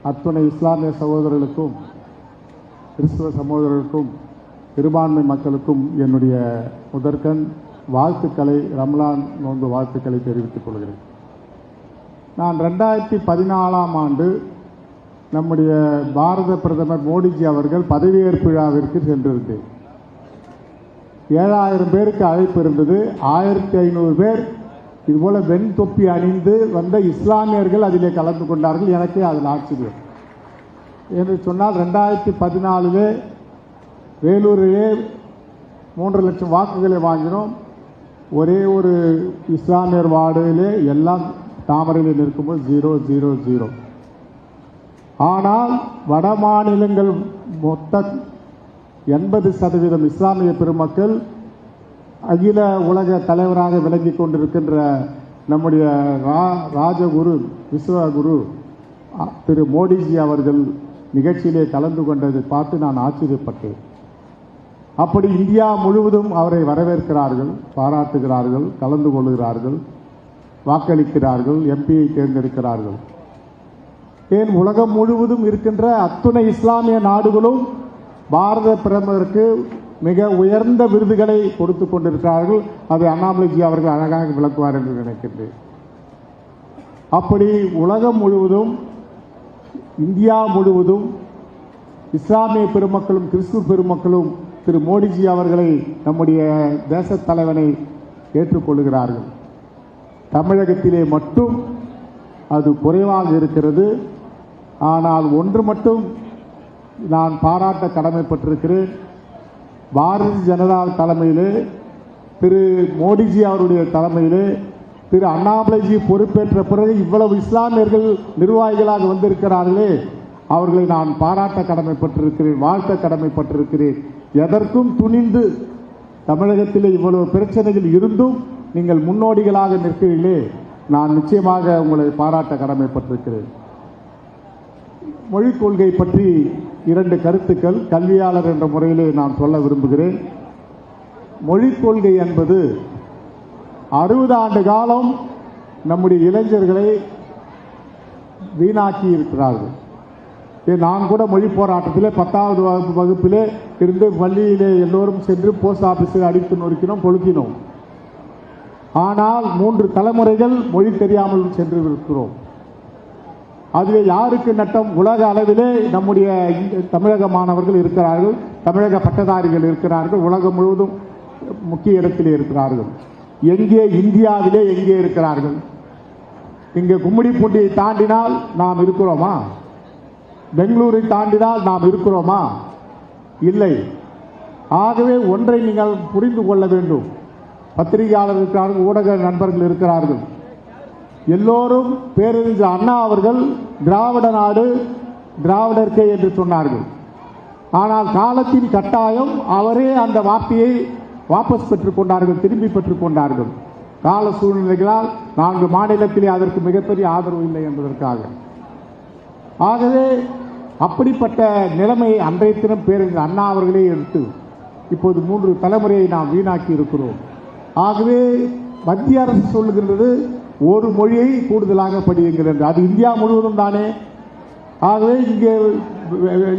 அத்துணை இஸ்லாமிய சகோதரர்களுக்கும் கிறிஸ்துவ சகோதரர்களுக்கும் பெரும்பான்மை மக்களுக்கும் என்னுடைய முதற்கண் வாழ்த்துக்களை, ரம்லான் நோன்பு வாழ்த்துக்களை தெரிவித்துக் கொள்கிறேன். நான் 2014ஆம் ஆண்டு நம்முடைய பாரத பிரதமர் மோடிஜி அவர்கள் பதவியேற்பு விழாவிற்கு சென்றிருந்தேன். 7000 பேருக்கு அழைப்பு இருந்தது. 1500 பேர் இதுபோல வெண் தொப்பி அணிந்து வந்த இஸ்லாமியர்கள் அதிலே கலந்து கொண்டார்கள். எனக்கே அதில் ஆச்சரியம் என்று சொன்னால், 2014 வேலூரிலே 3 லட்சம் வாக்குகளை வாங்கினோம். ஒரே ஒரு இஸ்லாமியர் வார்டிலே எல்லாம் தாமரையில் நிற்கும்போது 000. ஆனால் வட மாநிலங்கள் மொத்த 80% இஸ்லாமிய பெருமக்கள் அகில உலக தலைவராக விளங்கி கொண்டிருக்கின்ற நம்முடைய ராஜகுரு, விஸ்வகுரு திரு மோடிஜி அவர்கள் நிகழ்ச்சியிலே கலந்து கொண்டதை பார்த்து நான் ஆச்சரியப்பட்டேன். அப்படி இந்தியா முழுவதும் அவரை வரவேற்கிறார்கள், பாராட்டுகிறார்கள், கலந்து கொள்கிறார்கள், வாக்களிக்கிறார்கள், எம்பியை தேர்ந்தெடுக்கிறார்கள். ஏன் உலகம் முழுவதும் இருக்கின்ற அத்துணை இஸ்லாமிய நாடுகளும் பாரத பிரதமருக்கு மிக உயர்ந்த விருதுகளை கொடுத்து கொண்டிருக்கிறார்கள். அதை அண்ணாமலைஜி அவர்கள் அழகாக விளக்குவார் என்று நினைக்கின்றேன். அப்படி உலகம் முழுவதும், இந்தியா முழுவதும் இஸ்லாமிய பெருமக்களும் கிறிஸ்துவ பெருமக்களும் திரு மோடிஜி அவர்களை, நம்முடைய தேச தலைவனை ஏற்றுக்கொள்கிறார்கள். தமிழகத்திலே மட்டும் அது குறைவாக இருக்கிறது. ஆனால் ஒன்று மட்டும் நான் பாராட்ட கடமைப்பட்டிருக்கிறேன். பாரதிய ஜனதா தலைமையிலே, திரு மோடிஜி அவருடைய தலைமையிலே, திரு அண்ணாமலைஜி பொறுப்பேற்ற பிறகு இவ்வளவு இஸ்லாமியர்கள் நிர்வாகிகளாக வந்திருக்கிறார்களே, அவர்களை நான் பாராட்ட கடமைப்பட்டிருக்கிறேன், வாழ்த்த கடமைப்பட்டிருக்கிறேன். எதற்கும் துணிந்து தமிழகத்தில் இவ்வளவு பிரச்சனைகள் இருந்தும் நீங்கள் முன்னோடிகளாக நிற்கிறீர்களே, நான் நிச்சயமாக உங்களை பாராட்ட கடமைப்பட்டிருக்கிறேன். மொழிக் கொள்கை பற்றி 2 கருத்துக்கள் கல்வியாளர் என்ற முறையிலே நான் சொல்ல விரும்புகிறேன். மொழிக் கொள்கை என்பது 60 ஆண்டு காலம் நம்முடைய இளைஞர்களை வீணாக்கி இருக்கிறார்கள். நான் கூட மொழி போராட்டத்திலே 10வது வகுப்பிலே இருந்து பள்ளியிலே எல்லோரும் சென்று போஸ்ட் ஆபீஸை அடித்து நொறுக்கினோம், கொளுத்தினோம். ஆனால் 3 தலைமுறைகள் மொழி தெரியாமல் சென்று இருக்கிறோம். அதிலே யாருக்கு நட்டம்? உலக அளவிலே நம்முடைய தமிழக மாணவர்கள் இருக்கிறார்கள், தமிழக பட்டதாரிகள் இருக்கிறார்கள், உலகம் முழுவதும் முக்கிய இடத்திலே இருக்கிறார்கள். எங்கே? இந்தியாவிலே எங்கே இருக்கிறார்கள்? இங்கே கும்மிடிப்பூண்டியை தாண்டினால் நாம் இருக்கிறோமா? பெங்களூரை தாண்டினால் நாம் இருக்கிறோமா? இல்லை. ஆகவே ஒன்றை நீங்கள் புரிந்து கொள்ள வேண்டும். பத்திரிகையாளர் இருக்கிறார்கள், ஊடக நண்பர்கள் இருக்கிறார்கள். எல்லோரும் பேரறிஞர் அண்ணா அவர்கள் திராவிட நாடு திராவிடர்க்கே என்று சொன்னார்கள். ஆனால் காலத்தின் கட்டாயம் அவரே அந்த வார்த்தையை வாபஸ் பெற்றுக் கொண்டார்கள், திரும்பி பெற்றுக் கொண்டார்கள். கால சூழ்நிலைகளால் 4 மாநிலத்திலே அதற்கு மிகப்பெரிய ஆதரவு இல்லை என்பதற்காக. ஆகவே அப்படிப்பட்ட நிலைமை அன்றைய தினம் பேரறிஞர் அண்ணா அவர்களே எடுத்து இப்போது 3 தலைமுறையை நாம் வீணாக்கி இருக்கிறோம். ஆகவே மத்திய அரசு சொல்லுகின்றது ஒரு மொழியை கூடுதலாக படியுங்கள். அது இந்தியா முழுவதும் தானே. ஆகவே இங்கே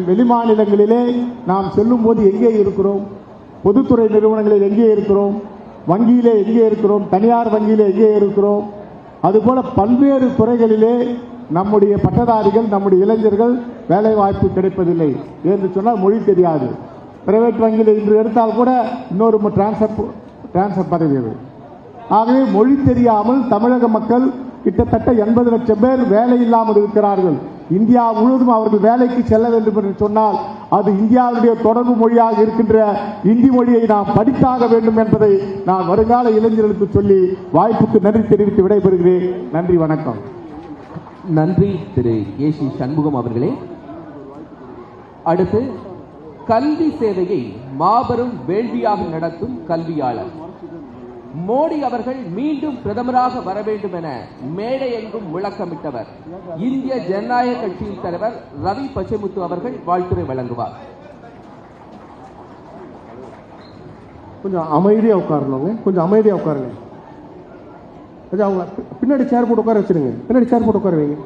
வெளிமாநிலங்களிலே நாம் செல்லும் போது எங்கே இருக்கிறோம்? பொதுத்துறை நிறுவனங்களில் எங்கே இருக்கிறோம்? வங்கியிலே எங்கே இருக்கிறோம்? தனியார் வங்கியிலே எங்கே இருக்கிறோம்? அதுபோல பல்வேறு துறைகளிலே நம்முடைய பட்டதாரிகள், நம்முடைய இளைஞர்கள் வேலை வாய்ப்பு கிடைப்பதில்லை. என்று சொன்னால் மொழி தெரியாது. பிரைவேட் வங்கியில் இன்று எடுத்தால் கூட இன்னொரு டிரான்ஸ்ஃபர் பதவி. ஆகவே மொழி தெரியாமல் தமிழக மக்கள் கிட்டத்தட்ட 80 லட்சம் பேர் வேலை இல்லாமல் இருக்கிறார்கள். இந்தியா முழுவதும் அவர்கள் வேலைக்கு செல்ல வேண்டும் என்று சொன்னால் அது இந்தியாவுடைய தொடர்பு மொழியாக இருக்கின்ற இந்தி மொழியை நாம் படித்தாக வேண்டும் என்பதை நான் வருங்கால இளைஞர்களுக்கு சொல்லி வாய்ப்புக்கு நன்றி தெரிவித்து விடைபெறுகிறேன். நன்றி, வணக்கம். நன்றி திரு ஏசி சண்முகம் அவர்களே. அடுத்து கல்வி சேவையை மாபெரும் வேள்வியாக நடத்தும் கல்வியாளர் மோடி அவர்கள் மீண்டும் பிரதமராக வர வேண்டும் என மேடை எங்கும் முழக்கமிட்டவர் இந்திய ஜனநாயக கட்சியின் தலைவர் ரவி பச்சைமுத்து அவர்கள் வாழ்த்துரை வழங்குவார். கொஞ்சம் அமைதியா உட்காரணுங்க, கொஞ்சம் அமைதியா உட்காருங்க. அவங்க பின்னாடி சேர் போட்டு உட்கார வச்சிருங்க. பின்னாடி சேர் போட்டு உட்கார வைங்க.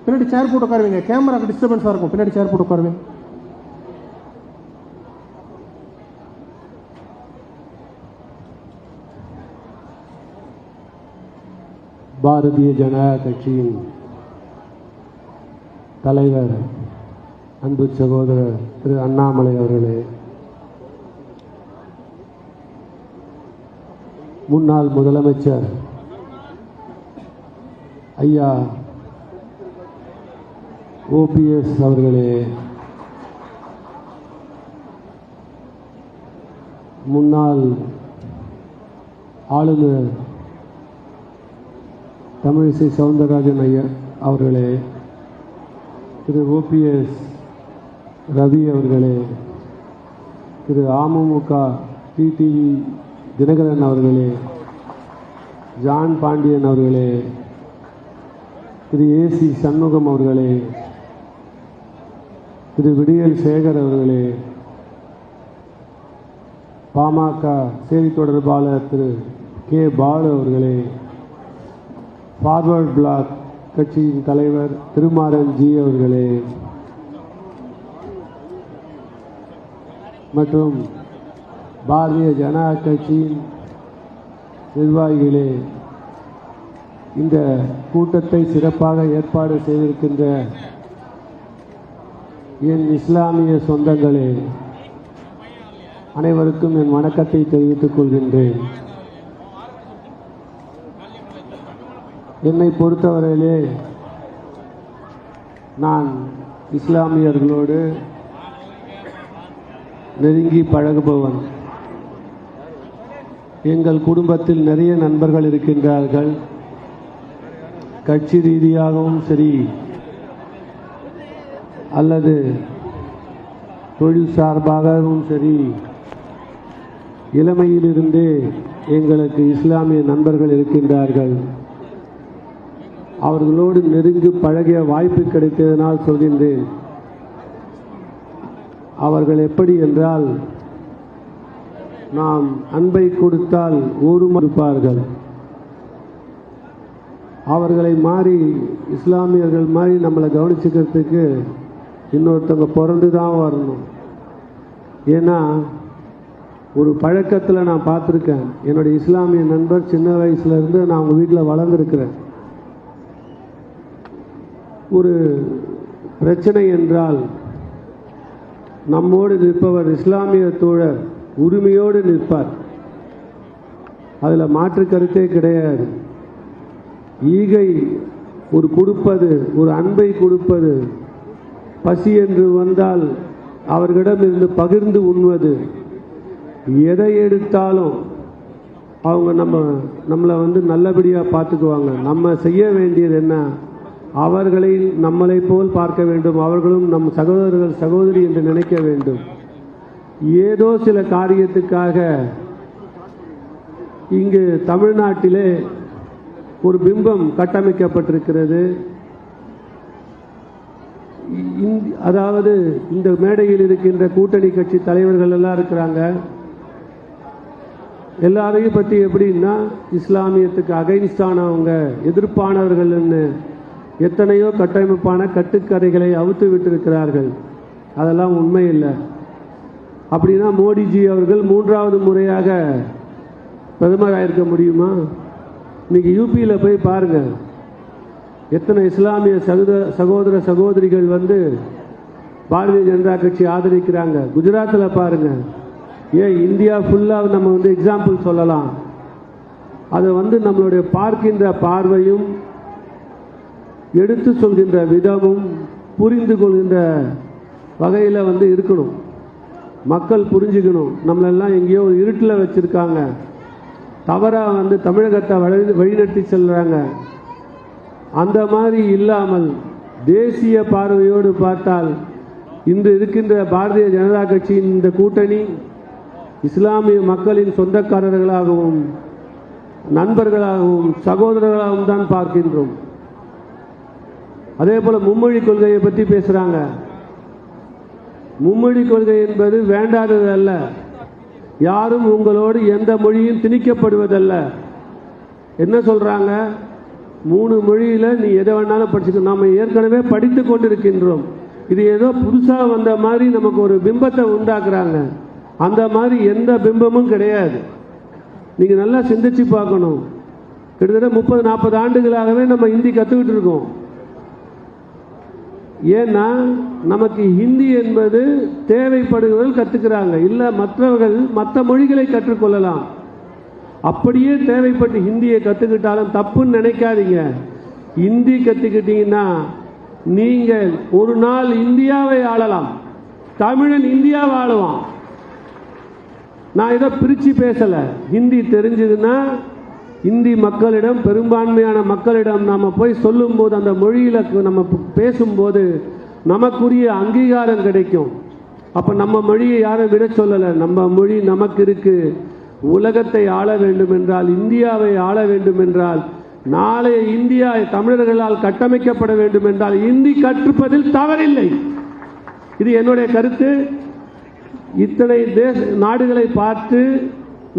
பின்னாடி சேர் போட்டு உட்கார வைங்க. கேமராக்கு டிஸ்டர்பன்ஸா இருக்கும். பின்னாடி சேர் போட்டு உட்கார வைங்க. பாரதிய ஜனதா கட்சியின் தலைவர் அன்பு சகோதரர் திரு அண்ணாமலை அவர்களே, முன்னாள் முதலமைச்சர் ஐயா OPS அவர்களே, முன்னாள் ஆளுநர் தமிழிசை சவுந்தரராஜன் ஐயா அவர்களே, திரு OPS ரவி அவர்களே, திரு அமமுக டிடிவி தினகரன் அவர்களே, ஜான் பாண்டியன் அவர்களே, திரு ஏசி சண்முகம் அவர்களே, திரு விடியல் சேகர் அவர்களே, பாமக செய்தி தொடர்பாளர் திரு கே பாலு அவர்களே, ஃபார்வர்ட் பிளாக் கட்சியின் தலைவர் திருமாறன் ஜி அவர்களே மற்றும் பாரதிய ஜனதா கட்சியின் நிர்வாகிகளே, இந்த கூட்டத்தை சிறப்பாக ஏற்பாடு செய்திருக்கின்ற என் இஸ்லாமிய சொந்தங்களே, அனைவருக்கும் என் வணக்கத்தை தெரிவித்துக் கொள்கின்றேன். என்னை பொறுத்தவரையிலே நான் இஸ்லாமியர்களோடு நெருங்கி பழகுபவன். எங்கள் குடும்பத்தில் நிறைய நண்பர்கள் இருக்கின்றார்கள். கட்சி ரீதியாகவும் சரி அல்லது தொழில் சார்பாகவும் சரி, இளமையிலிருந்தே எங்களுக்கு இஸ்லாமிய நண்பர்கள் இருக்கின்றார்கள். அவர்களோடு நெருங்கி பழகிய வாய்ப்பு கிடைத்ததனால் சொல்கின்றேன். அவர்கள் எப்படி என்றால், நாம் அன்பை கொடுத்தால் ஊரும் இருப்பார்கள். அவர்களை மாதிரி இஸ்லாமியர்கள் மாதிரி நம்மளை கவனிச்சுக்கிறதுக்கு இன்னொருத்தவங்க பிறந்து தான் வரணும். ஏன்னா ஒரு பழக்கத்தில் நான் பார்த்துருக்கேன். என்னுடைய இஸ்லாமிய நண்பர் சின்ன வயசுலேருந்து நான் அவங்க வீட்டில் வளர்ந்துருக்கிறேன். ஒரு பிரச்சனை என்றால் நம்மோடு நிற்பவர் இஸ்லாமிய தோழர் உரிமையோடு நிற்பார். அதில் மாற்று கருத்தே கிடையாது. ஈகை ஒரு கொடுப்பது, ஒரு அன்பை கொடுப்பது, பசி என்று வந்தால் அவர்களிடம் இருந்து பகிர்ந்து உண்ணுவது, எதை எடுத்தாலும் அவங்க நம்மளை நல்லபடியாக பார்த்துக்குவாங்க. நம்ம செய்ய வேண்டியது என்ன? அவர்களை நம்மளை போல் பார்க்க வேண்டும். அவர்களும் நம் சகோதரர்கள் சகோதரி என்று நினைக்க வேண்டும். ஏதோ சில காரியத்துக்காக இங்கு தமிழ்நாட்டிலே ஒரு பிம்பம் கட்டமைக்கப்பட்டிருக்கிறது. அதாவது இந்த மேடையில் இருக்கின்ற கூட்டணி கட்சி தலைவர்கள் எல்லாம் இருக்கிறாங்க. எல்லாரையும் பற்றி எப்படின்னா இஸ்லாமியத்துக்கு அகைன்ஸ்டானவங்க, எதிர்ப்பானவர்கள்னு எத்தனையோ கட்டமைப்பான கட்டுக்கதைகளை அவுத்து விட்டிருக்கிறார்கள். அதெல்லாம் உண்மை இல்லை. அப்படின்னா மோடிஜி அவர்கள் 3வது முறையாக பிரதமராக இருக்க முடியுமா? இன்னைக்கு யூபியில் போய் பாருங்க, எத்தனை இஸ்லாமிய சகோதர சகோதரிகள் பாரதிய ஜனதா கட்சி ஆதரிக்கிறாங்க. குஜராத்தில் பாருங்க. ஏன் இந்தியா ஃபுல்லாக நம்ம எக்ஸாம்பிள் சொல்லலாம். அதை நம்மளுடைய பார்க்கின்ற பார்வையும் எடுத்து சொல்கின்ற விதமும் புரிந்து கொள்கின்ற வகையில் இருக்கணும். மக்கள் புரிஞ்சுக்கணும். நம்மளெல்லாம் எங்கேயோ ஒரு இருட்டில் வச்சுருக்காங்க. தவறாக தமிழகத்தை வழிநடத்தி செல்கிறாங்க. அந்த மாதிரி இல்லாமல் தேசிய பார்வையோடு பார்த்தால் இன்று இருக்கின்ற பாரதிய ஜனதா கட்சியின் இந்த கூட்டணி இஸ்லாமிய மக்களின் சொந்தக்காரர்களாகவும் நண்பர்களாகவும் சகோதரர்களாகவும் தான் பார்க்கின்றோம். அதே போல் மும்மொழி கொள்கையை பற்றி பேசுகிறாங்க. மும்மொழி கொள்கை என்பது வேண்டாதது அல்ல. யாரும் உங்களோடு எந்த மொழியும் திணிக்கப்படுவதல்ல. என்ன சொல்கிறாங்க? 3 மொழியில் நீ எதை வேணாலும் படிச்சுக்க. நாம் ஏற்கனவே படித்து கொண்டிருக்கின்றோம். இது ஏதோ புதுசாக வந்த மாதிரி நமக்கு ஒரு பிம்பத்தை உண்டாக்குறாங்க. அந்த மாதிரி எந்த பிம்பமும் கிடையாது. நீங்கள் நல்லா சிந்திச்சு பார்க்கணும். கிட்டத்தட்ட 30-40 ஆண்டுகளாகவே நம்ம ஹிந்தி கற்றுக்கிட்டு இருக்கோம். ஏன்னா நமக்கு ஹிந்தி என்பது தேவைப்படுகிறவர்கள் கற்றுக்கிறாங்க. இல்லை மற்றவர்கள் மற்ற மொழிகளை கற்றுக்கொள்ளலாம். அப்படியே தேவைப்பட்டு ஹிந்தியை கற்றுக்கிட்டாலும் தப்புன்னு நினைக்காதீங்க. ஹிந்தி கற்றுக்கிட்டீங்கன்னா நீங்கள் ஒரு நாள் இந்தியாவை ஆளலாம். தமிழன் இந்தியாவை ஆளுவான். நான் இதை பிரித்து பேசலை. ஹிந்தி தெரிஞ்சதுன்னா இந்தி மக்களிடம், பெரும்பான்மையான மக்களிடம் நாம் போய் சொல்லும்போது, அந்த மொழியில் நம்ம பேசும்போது நமக்குரிய அங்கீகாரம் கிடைக்கும். அப்போ நம்ம மொழியை யாரும் விட சொல்லலை. நம்ம மொழி நமக்கு இருக்கு. உலகத்தை ஆள வேண்டும் என்றால், இந்தியாவை ஆள வேண்டும் என்றால், நாளைய இந்தியா தமிழர்களால் கட்டமைக்கப்பட வேண்டும் என்றால் இந்தி கற்றுப்பதில் தவறில்லை. இது என்னுடைய கருத்து. இத்தனை நாடுகளை பார்த்து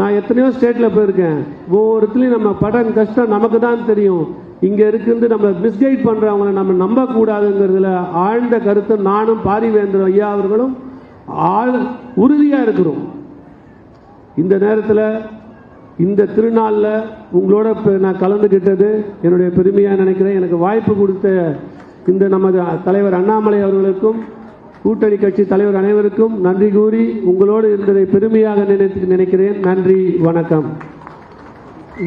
நான் எத்தனையோ ஸ்டேட்டில் போயிருக்கேன். ஒவ்வொருத்திலையும் நம்ம படம் கஷ்டம் நமக்கு தான் தெரியும். இங்கே இருந்து நம்ம மிஸ்கைட் பண்ணுறவங்களை நம்ம நம்பக்கூடாதுங்கிறதுல ஆழ்ந்த கருத்து நானும் பாரிவேந்தர் ஐயா அவர்களும் உறுதியாக இருக்கிறோம். இந்த நேரத்தில் இந்த திருநாளில் உங்களோட நான் கலந்துக்கிட்டது என்னுடைய பெருமையாக நினைக்கிறேன். எனக்கு வாய்ப்பு கொடுத்த இந்த நமது தலைவர் அண்ணாமலை அவர்களுக்கும் கூட்டணி கட்சி தலைவர் அனைவருக்கும் நன்றி கூறி உங்களோடு இருந்ததை பெருமையாக நினைக்கிறேன். நன்றி, வணக்கம்.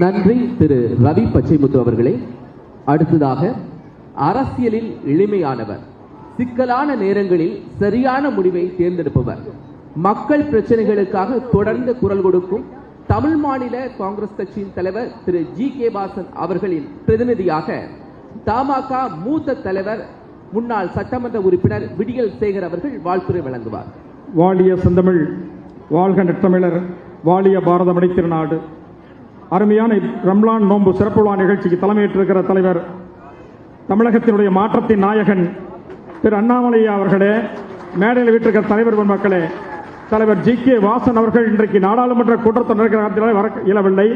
நன்றி திரு ரவி பச்சைமுத்து அவர்களே. அடுத்ததாக அரசியலில் எளிமையானவர், சிக்கலான நேரங்களில் சரியான முடிவை தேர்ந்தெடுப்பவர், மக்கள் பிரச்சனைகளுக்காக தொடர்ந்து குரல் கொடுக்கும் தமிழ் மாநில காங்கிரஸ் கட்சியின் தலைவர் திரு ஜி.கே. வாசன் அவர்களின் பிரதிநிதியாக தமாக மூத்த தலைவர் முன்னாள் சட்டமன்ற உறுப்பினர் விடியல் சேகர் அவர்கள் வாழ்த்துரை வழங்குவார். வாழிய செந்தமிழ், வாழ்க நற்றமிழர், வாழிய பாரத மணித்திருநாடு. அருமையான ரம்லான் நோன்பு சிறப்பு விழா நிகழ்ச்சிக்கு தலைமையேற்றிருக்கிற தலைவர், தமிழகத்தினுடைய மாற்றத்தின் நாயகன் திரு அண்ணாமலை அவர்களே, மேடையில் வீட்டிருக்கிற தலைவர் மக்களே, தலைவர் ஜி.கே. வாசன் அவர்கள் இன்றைக்கு நாடாளுமன்ற கூட்டத்தொடர் வர இயலவில்லை.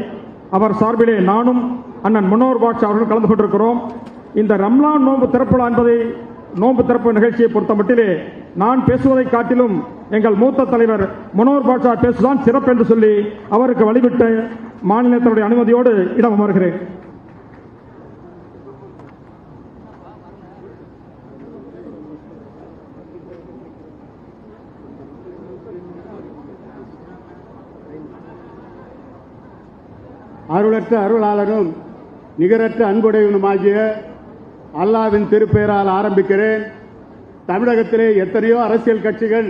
அவர் சார்பிலே நானும் அண்ணன் மனோகர் பாட்ஷா அவர்கள் கலந்து கொண்டிருக்கிறோம். இந்த ரம்லான் நோன்பு திறப்பு என்பதை நோன்பு திறப்பு நிகழ்ச்சியை பொறுத்த மட்டிலே நான் பேசுவதை காட்டிலும் எங்கள் மூத்த தலைவர் மனோகர் பாட்ஷா பேசுதான் சிறப்பு என்று சொல்லி அவருக்கு வழிவிட்டு மாநிலத்தினுடைய அனுமதியோடு இடம் அமர்கிறேன். அருளற்ற அருளாளனும் நிகரற்ற அன்புடையவனுமாகிய அல்லாவின் திருப்பெயரால் ஆரம்பிக்கிறேன். தமிழகத்திலே எத்தனையோ அரசியல் கட்சிகள்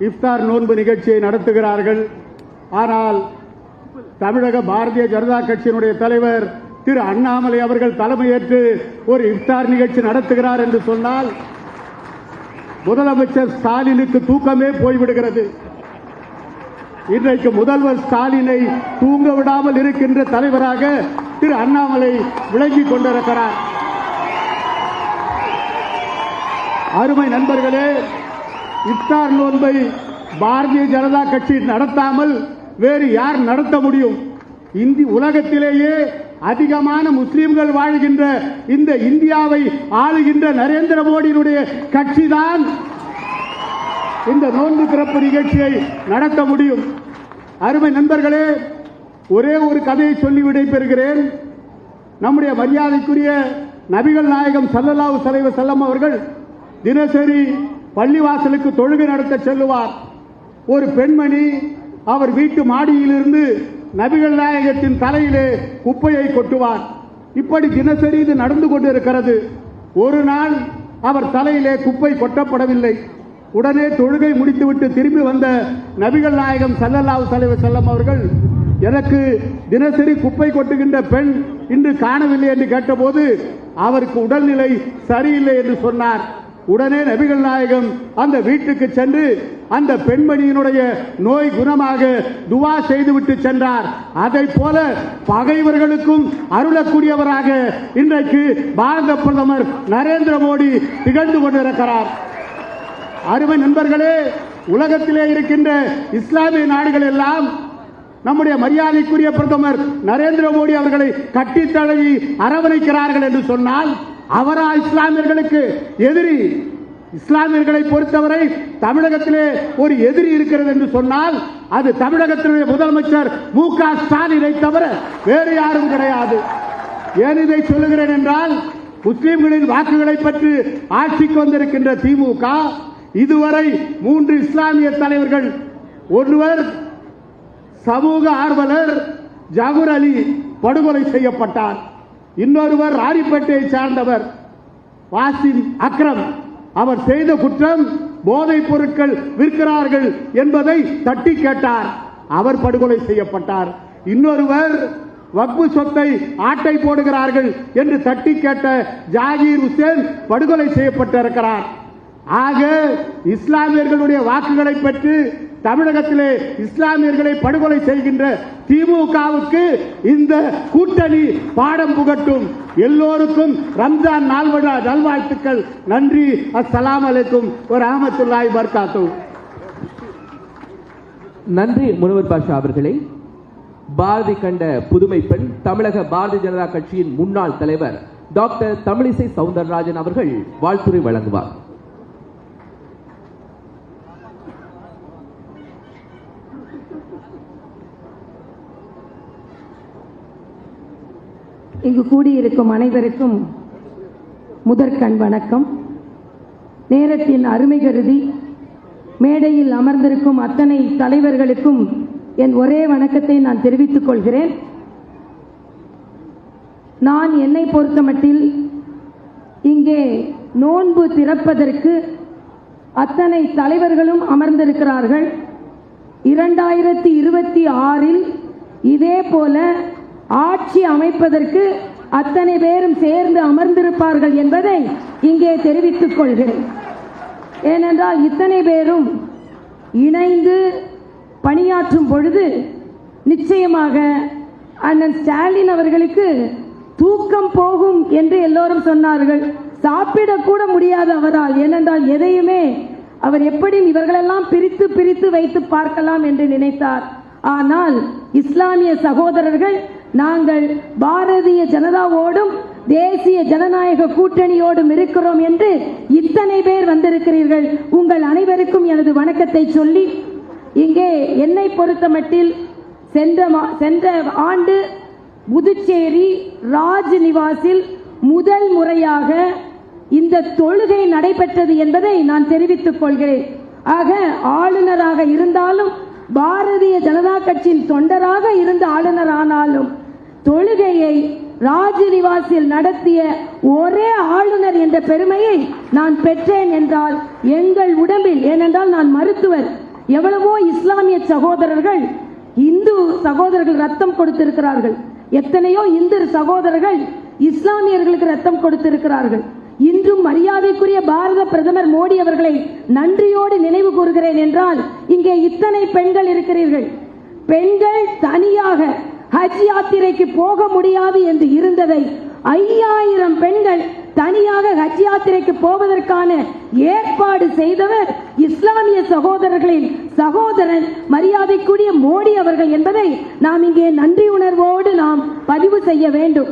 இஃப்தார் நோன்பு நிகழ்ச்சியை நடத்துகிறார்கள். ஆனால் தமிழக பாரதிய ஜனதா கட்சியினுடைய தலைவர் திரு அண்ணாமலை அவர்கள் தலைமையேற்று ஒரு இஃப்தார் நிகழ்ச்சி நடத்துகிறார் என்று சொன்னால் முதலமைச்சர் ஸ்டாலினுக்கு தூக்கமே போய்விடுகிறது. இன்றைக்கு முதல்வர் ஸ்டாலினை தூங்க விடாமல் இருக்கின்ற தலைவராக திரு அண்ணாமலை விளங்கிக் கொண்டிருக்கிறார். அருமை நண்பர்களே, இஃப்தார் நோன்பை பாரதிய ஜனதா கட்சி நடத்தாமல் வேறு யார் நடத்த முடியும்? உலகத்திலேயே அதிகமான முஸ்லிம்கள் வாழ்கின்ற இந்த இந்தியாவை ஆளுகின்ற நரேந்திர மோடியினுடைய கட்சிதான் இந்த நோன்பு திறப்பு நிகழ்ச்சியை நடத்த முடியும். அருமை நண்பர்களே, ஒரே ஒரு கதையை சொல்லி விடைபெறுகிறேன். நம்முடைய மரியாதைக்குரிய நபிகள் நாயகம் ஸல்லல்லாஹு அலைஹி வஸல்லம் அவர்கள் தினசரி பள்ளிவாசலுக்கு தொழுகை நடத்த செல்லுவார். ஒரு பெண்மணி அவர் வீட்டு மாடியிலிருந்து நபிகள் நாயகத்தின் தலையிலே குப்பையை கொட்டுவார். இப்படி தினசரி இது நடந்து கொண்டிருக்கிறது. ஒரு நாள் அவர் தலையிலே குப்பை கொட்டப்படவில்லை. உடனே தொழுகை முடித்துவிட்டு திரும்பி வந்த நபிகள் நாயகம் ஸல்லல்லாஹு அலைஹி வஸல்லம் அவர்கள், எனக்கு தினசரி குப்பை கொட்டுகின்ற பெண் இன்று காணவில்லை என்று கேட்டபோது அவருக்கு உடல்நிலை சரியில்லை என்று சொன்னார். உடனே நபிகள் நாயகம் அந்த வீட்டுக்கு சென்று அந்த பெண்மணியினுடைய நோய் குணமாக துவா செய்துவிட்டு சென்றார். அதை போல பகைவர்களுக்கும் அருளக்கூடியவராக இன்றைக்கு பாரத பிரதமர் நரேந்திர மோடி திகழ்ந்து கொண்டிருக்கிறார். அருமை நண்பர்களே, உலகத்திலே இருக்கின்ற இஸ்லாமிய நாடுகள் எல்லாம் நம்முடைய மரியாதைக்குரிய பிரதமர் நரேந்திர மோடி அவர்களை கட்டித் தழுவி அரவணைக்கிறார்கள் என்று சொன்னால் அவரா இஸ்லாமியர்களுக்கு எதிரி? இஸ்லாமியர்களை பொறுத்தவரை தமிழகத்திலே ஒரு எதிரி இருக்கிறது என்று சொன்னால் அது தமிழகத்தினுடைய முதலமைச்சர் மு.க. ஸ்டாலினை தவிர வேறு யாரும் கிடையாது. ஏன் இதை சொல்லுகிறேன் என்றால், முஸ்லிம்களின் வாக்குகளை பற்றி ஆட்சிக்கு வந்திருக்கின்ற திமுக இதுவரை 3 இஸ்லாமிய தலைவர்கள், ஒருவர் சமூக ஆர்வலர் ஜாகுர் அலி படுகொலை செய்யப்பட்டார். இன்னொருவர் ராணிப்பேட்டையை சார்ந்தவர் வாசிம் அக்ரம், அவர் செய்த குற்றம் போதைப் பொருட்கள் விற்கிறார்கள் என்பதை தட்டி கேட்டார், அவர் படுகொலை செய்யப்பட்டார். இன்னொருவர் வக்பு சொத்தை ஆட்டை போடுகிறார்கள் என்று தட்டி கேட்ட ஜாகீர் ஹுசேன் படுகொலை செய்யப்பட்டிருக்கிறார். ஆக இஸ்லாமியர்களுடைய வாக்குகளை பெற்று தமிழகத்திலே இஸ்லாமியர்களை படுகொலை செய்கின்ற திமுகவுக்கு இந்த கூட்டணி பாடம் புகட்டும். எல்லோருக்கும் ரம்ஜான் நல்வாழ்த்துக்கள். நன்றி. அஸ்ஸலாமு அலைக்கும் வரஹ்மத்துல்லாஹி வபரகாத்துஹு. நன்றி முனவர் பாஷா அவர்களே. பாரதி கண்ட புதுமை பெண் தமிழக பாரதிய ஜனதா கட்சியின் முன்னாள் தலைவர் டாக்டர் தமிழிசை சவுந்தரராஜன் அவர்கள் வாழ்த்துரை வழங்குவார். இங்கு கூடியிருக்கும் அனைவருக்கும் முதற்கண் வணக்கம். நேரத்தின் அருமை கருதி மேடையில் அமர்ந்திருக்கும் அத்தனை தலைவர்களுக்கும் என் ஒரே வணக்கத்தை நான் தெரிவித்துக் கொள்கிறேன். நான் என்னை பொறுத்தமட்டில் இங்கே நோன்பு திறப்பதற்கு அத்தனை தலைவர்களும் அமர்ந்திருக்கிறார்கள். 2026 இதே போல ஆட்சி அமைப்பதற்கு அத்தனை பேரும் சேர்ந்து அமர்ந்திருப்பார்கள் என்பதை இங்கே தெரிவித்துக் கொள்கிறேன். ஏனென்றால் இத்தனை பேரும் இணைந்து பணியாற்றும் பொழுது நிச்சயமாக அண்ணன் ஸ்டாலின் அவர்களுக்கு தூக்கம் போகும் என்று எல்லோரும் சொன்னார்கள். சாப்பிடக்கூட முடியாது அவரால். ஏனென்றால் எதையுமே அவர் எப்படியும் இவர்களெல்லாம் பிரித்து பிரித்து வைத்து பார்க்கலாம் என்று நினைத்தார். ஆனால் இஸ்லாமிய சகோதரர்கள் நாங்கள் பாரதிய ஜனதாவோடும் தேசிய ஜனநாயக கூட்டணியோடும் இருக்கிறோம் என்று இத்தனை பேர் வந்திருக்கிறீர்கள். உங்கள் அனைவருக்கும் எனது வணக்கத்தை சொல்லி, இங்கே என்னை பொறுத்தமட்டில் சென்ற ஆண்டு புதுச்சேரி ராஜ் நிவாசில் முதல் முறையாக இந்த தொழுகை நடைபெற்றது என்பதை நான் தெரிவித்துக் கொள்கிறேன். ஆக ஆளுநராக இருந்தாலும், பாரதிய ஜனதா கட்சியின் தொண்டராக இருந்த ஆளுநர் ஆனாலும், தொழுகையை ராஜ்நிவாசில் நடத்திய ஒரே ஆளுநர் என்ற பெருமையை நான் பெற்றேன் என்றால் எங்கள் உடம்பில், ஏனென்றால் நான் மருத்துவர், எவ்வளவோ இஸ்லாமிய சகோதரர்கள், இந்து சகோதரர்கள் ரத்தம் கொடுத்திருக்கிறார்கள், எத்தனையோ இந்து சகோதரர்கள் இஸ்லாமியர்களுக்கு ரத்தம் கொடுத்திருக்கிறார்கள். இன்றும் மரியாதைக்குரிய பாரத பிரதமர் மோடி அவர்களை நன்றியோடு நினைவு கூறுகிறேன் என்றால், இங்கே இத்தனை பெண்கள் இருக்கிறீர்கள். பெண்கள் தனியாக ஹஜ் யாத்திரைக்கு போக முடியாது என்று இருந்ததை 5000 பெண்கள் தனியாக ஹஜ் யாத்திரைக்கு போவதற்கான ஏற்பாடு செய்தவர் இஸ்லாமிய சகோதரர்களின் சகோதரன் மரியாதைக்குரிய மோடி அவர்கள் என்பதை நாம் இங்கே நன்றி உணர்வோடு நாம் பதிவு செய்ய வேண்டும்.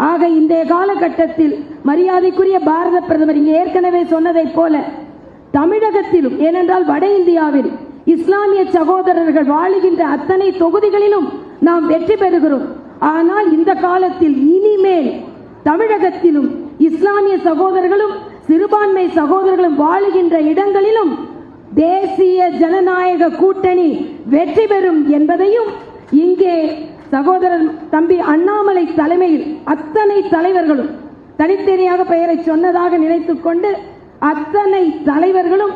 ஆக இந்த காலகட்டத்தில் மரியாதைக்குரிய பாரத பிரதமர் இங்கே ஏற்கனவே சொன்னதைப் போல தமிழகத்திலும், ஏனென்றால் வட இந்தியாவில் இஸ்லாமிய சகோதரர்கள் வாழுகின்ற அத்தனை தொகுதிகளிலும் நாம் வெற்றி பெறுகிறோம். ஆனால் இந்த காலத்தில் இனிமேல் தமிழகத்திலும் இஸ்லாமிய சகோதரர்களும் சிறுபான்மை சகோதரர்களும் வாழுகின்ற இடங்களிலும் தேசிய ஜனநாயக கூட்டணி வெற்றி பெறும் என்பதையும் இங்கே சகோதரர் தம்பி அண்ணாமலை தலைமையில் அத்தனை தலைவர்களும், தனித்தனியாக பெயரை சொன்னதாக நினைத்துக் கொண்டு அத்தனை தலைவர்களும்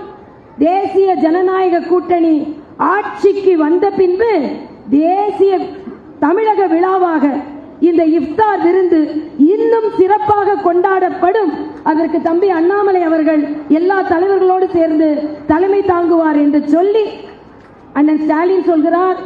தேசிய ஜனநாயக கூட்டணி ஆட்சிக்கு வந்த பின்பு தேசிய தமிழக விழாவாக இந்த இஃப்தார் விருந்து இன்னும் சிறப்பாக கொண்டாடப்படும். அதற்கு தம்பி அண்ணாமலை அவர்கள் எல்லா தலைவர்களோடு சேர்ந்து தலைமை தாங்குவார் என்று சொல்லி, அண்ணன் ஸ்டாலின் சொல்கிறார்,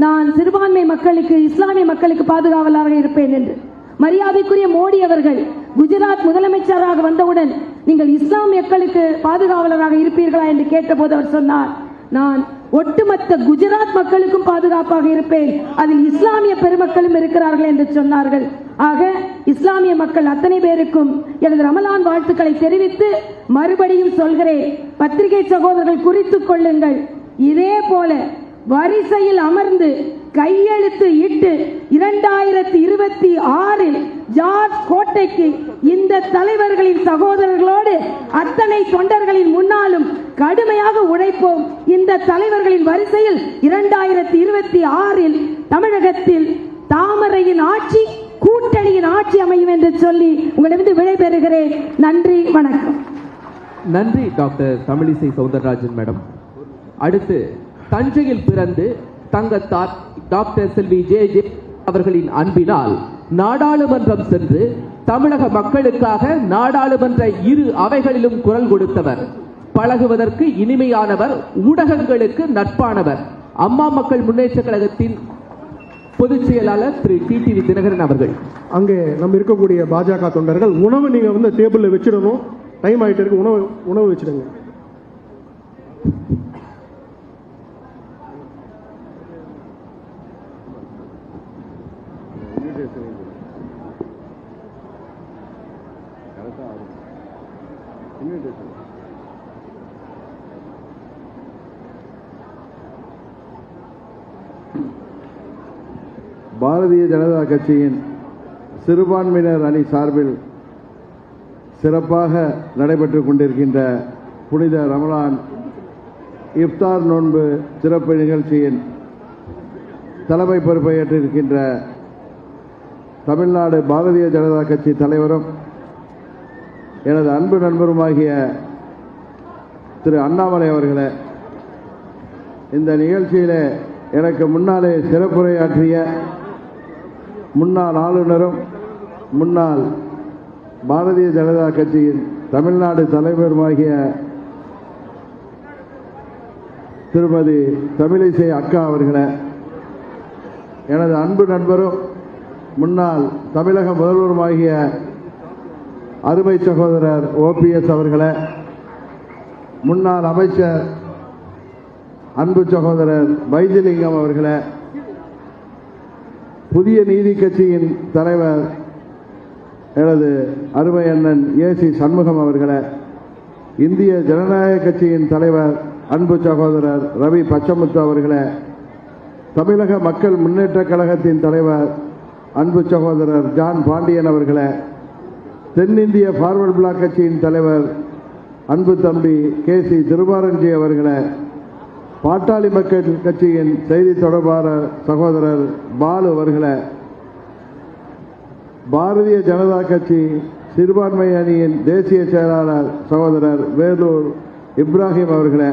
நான் சிறுபான்மை மக்களுக்கு, இஸ்லாமிய மக்களுக்கு பாதுகாவலாக இருப்பேன் என்று. மரியாதைக்குரிய மோடி அவர்கள் குஜராத் முதலமைச்சராக வந்தவுடன் நீங்கள் இஸ்லாமிய மக்களுக்கு பாதுகாவலராக இருப்பீர்களா என்று கேட்டபோது அவர் சொன்னார், நான் ஒட்டுமொத்த குஜராத் மக்களுக்கும் பாதுகாப்பாக இருப்பேன், அதில் இஸ்லாமிய பெருமக்களும் இருக்கிறார்கள் என்று சொன்னார்கள். ஆக இஸ்லாமிய மக்கள் அத்தனை பேருக்கும் எனது ரமலான் வாழ்த்துக்களை தெரிவித்து மறுபடியும் சொல்கிறேன், பத்திரிகை சகோதரர்கள் குறித்துக் கொள்ளுங்கள். இதே போல வரிசையில் அமர்ந்து கையெழுத்து இட்டு 2026 ஜார்ஜ் கோட்டைக்கு இந்த தலைவர்களின் சகோதரர்களோடு அத்தனை தொண்டர்களின் முன்னாலும் கடுமையாக உழைப்போம். இந்த தலைவர்களின் வரிசையில் 2026 தமிழகத்தில் தாமரையின் ஆட்சி, கூட்டணியின் ஆட்சி அமையும் என்று சொல்லி உங்களிடம் விடைபெறுகிறேன். நன்றி, வணக்கம். நன்றி டாக்டர் தமிழிசை சவுந்தரராஜன் மேடம். அடுத்து தஞ்சையில் பிறந்து தங்கத்தார் டாக்டர் செல்வி ஜே அவர்களின் அன்பினால் நாடாளுமன்றம் சென்று தமிழக மக்களுக்காக நாடாளுமன்ற இரு அவைகளிலும் குரல் கொடுத்தவர், பழகுவதற்கு இனிமையானவர், ஊடகங்களுக்கு நட்பானவர், அம்மா மக்கள் முன்னேற்ற கழகத்தின் பொதுச் செயலாளர் திரு டிடிவி தினகரன் அவர்கள். அங்கே நம்ம இருக்கக்கூடிய பாஜக தொண்டர்கள் உணவு நீங்க வந்து டேபிள்ல வச்சிடணும், டைம் ஆயிட்டு இருக்கு, உணவு வச்சிடுங்க. பாரதிய ஜனதா கட்சியின் சிறுபான்மையினர் அணி சார்பில் சிறப்பாக நடைபெற்றுக் கொண்டிருக்கின்ற புனித ரமலான் இஃப்தார் நோன்பு சிறப்பு நிகழ்ச்சியின் தலைமை பொறுப்பை ஏற்றிருக்கின்ற தமிழ்நாடு பாரதிய ஜனதா கட்சி தலைவரும் எனது அன்பு நண்பருமாகிய திரு அண்ணாமலை அவர்களே, இந்த நிகழ்ச்சியிலே எனக்கு முன்னாலே சிறப்புரையாற்றிய முன்னாள் ஆளுநரும் முன்னாள் பாரதிய ஜனதா கட்சியின் தமிழ்நாடு தலைவருமாகிய திருமதி தமிழிசை அக்கா அவர்களே, எனது அன்பு நண்பரும் முன்னாள் தமிழக முதல்வருமாகிய அருமை சகோதரர் OPS அவர்களே, முன்னாள் அமைச்சர் அன்பு சகோதரர் வைத்திலிங்கம் அவர்களே, புதிய நீதி கட்சியின் தலைவர் எனது அருமை அண்ணன் ஏசி சண்முகம் அவர்களை, இந்திய ஜனநாயக கட்சியின் தலைவர் அன்பு சகோதரர் ரவி பச்சமுத்து அவர்களை, தமிழக மக்கள் முன்னேற்ற கழகத்தின் தலைவர் அன்பு சகோதரர் ஜான் பாண்டியன் அவர்களை, தென்னிந்திய ஃபார்வர்ட் பிளாக் கட்சியின் தலைவர் அன்பு தம்பி கேசி திருமாரஞ்சி அவர்களை, பாட்டாளி மக்கள் கட்சியின் செய்தி தொடர்பாளர் சகோதரர் பாலு அவர்களை, பாரதிய ஜனதா கட்சி சிறுபான்மை அணியின் தேசிய செயலாளர் சகோதரர் வேலூர் இப்ராஹிம் அவர்களை,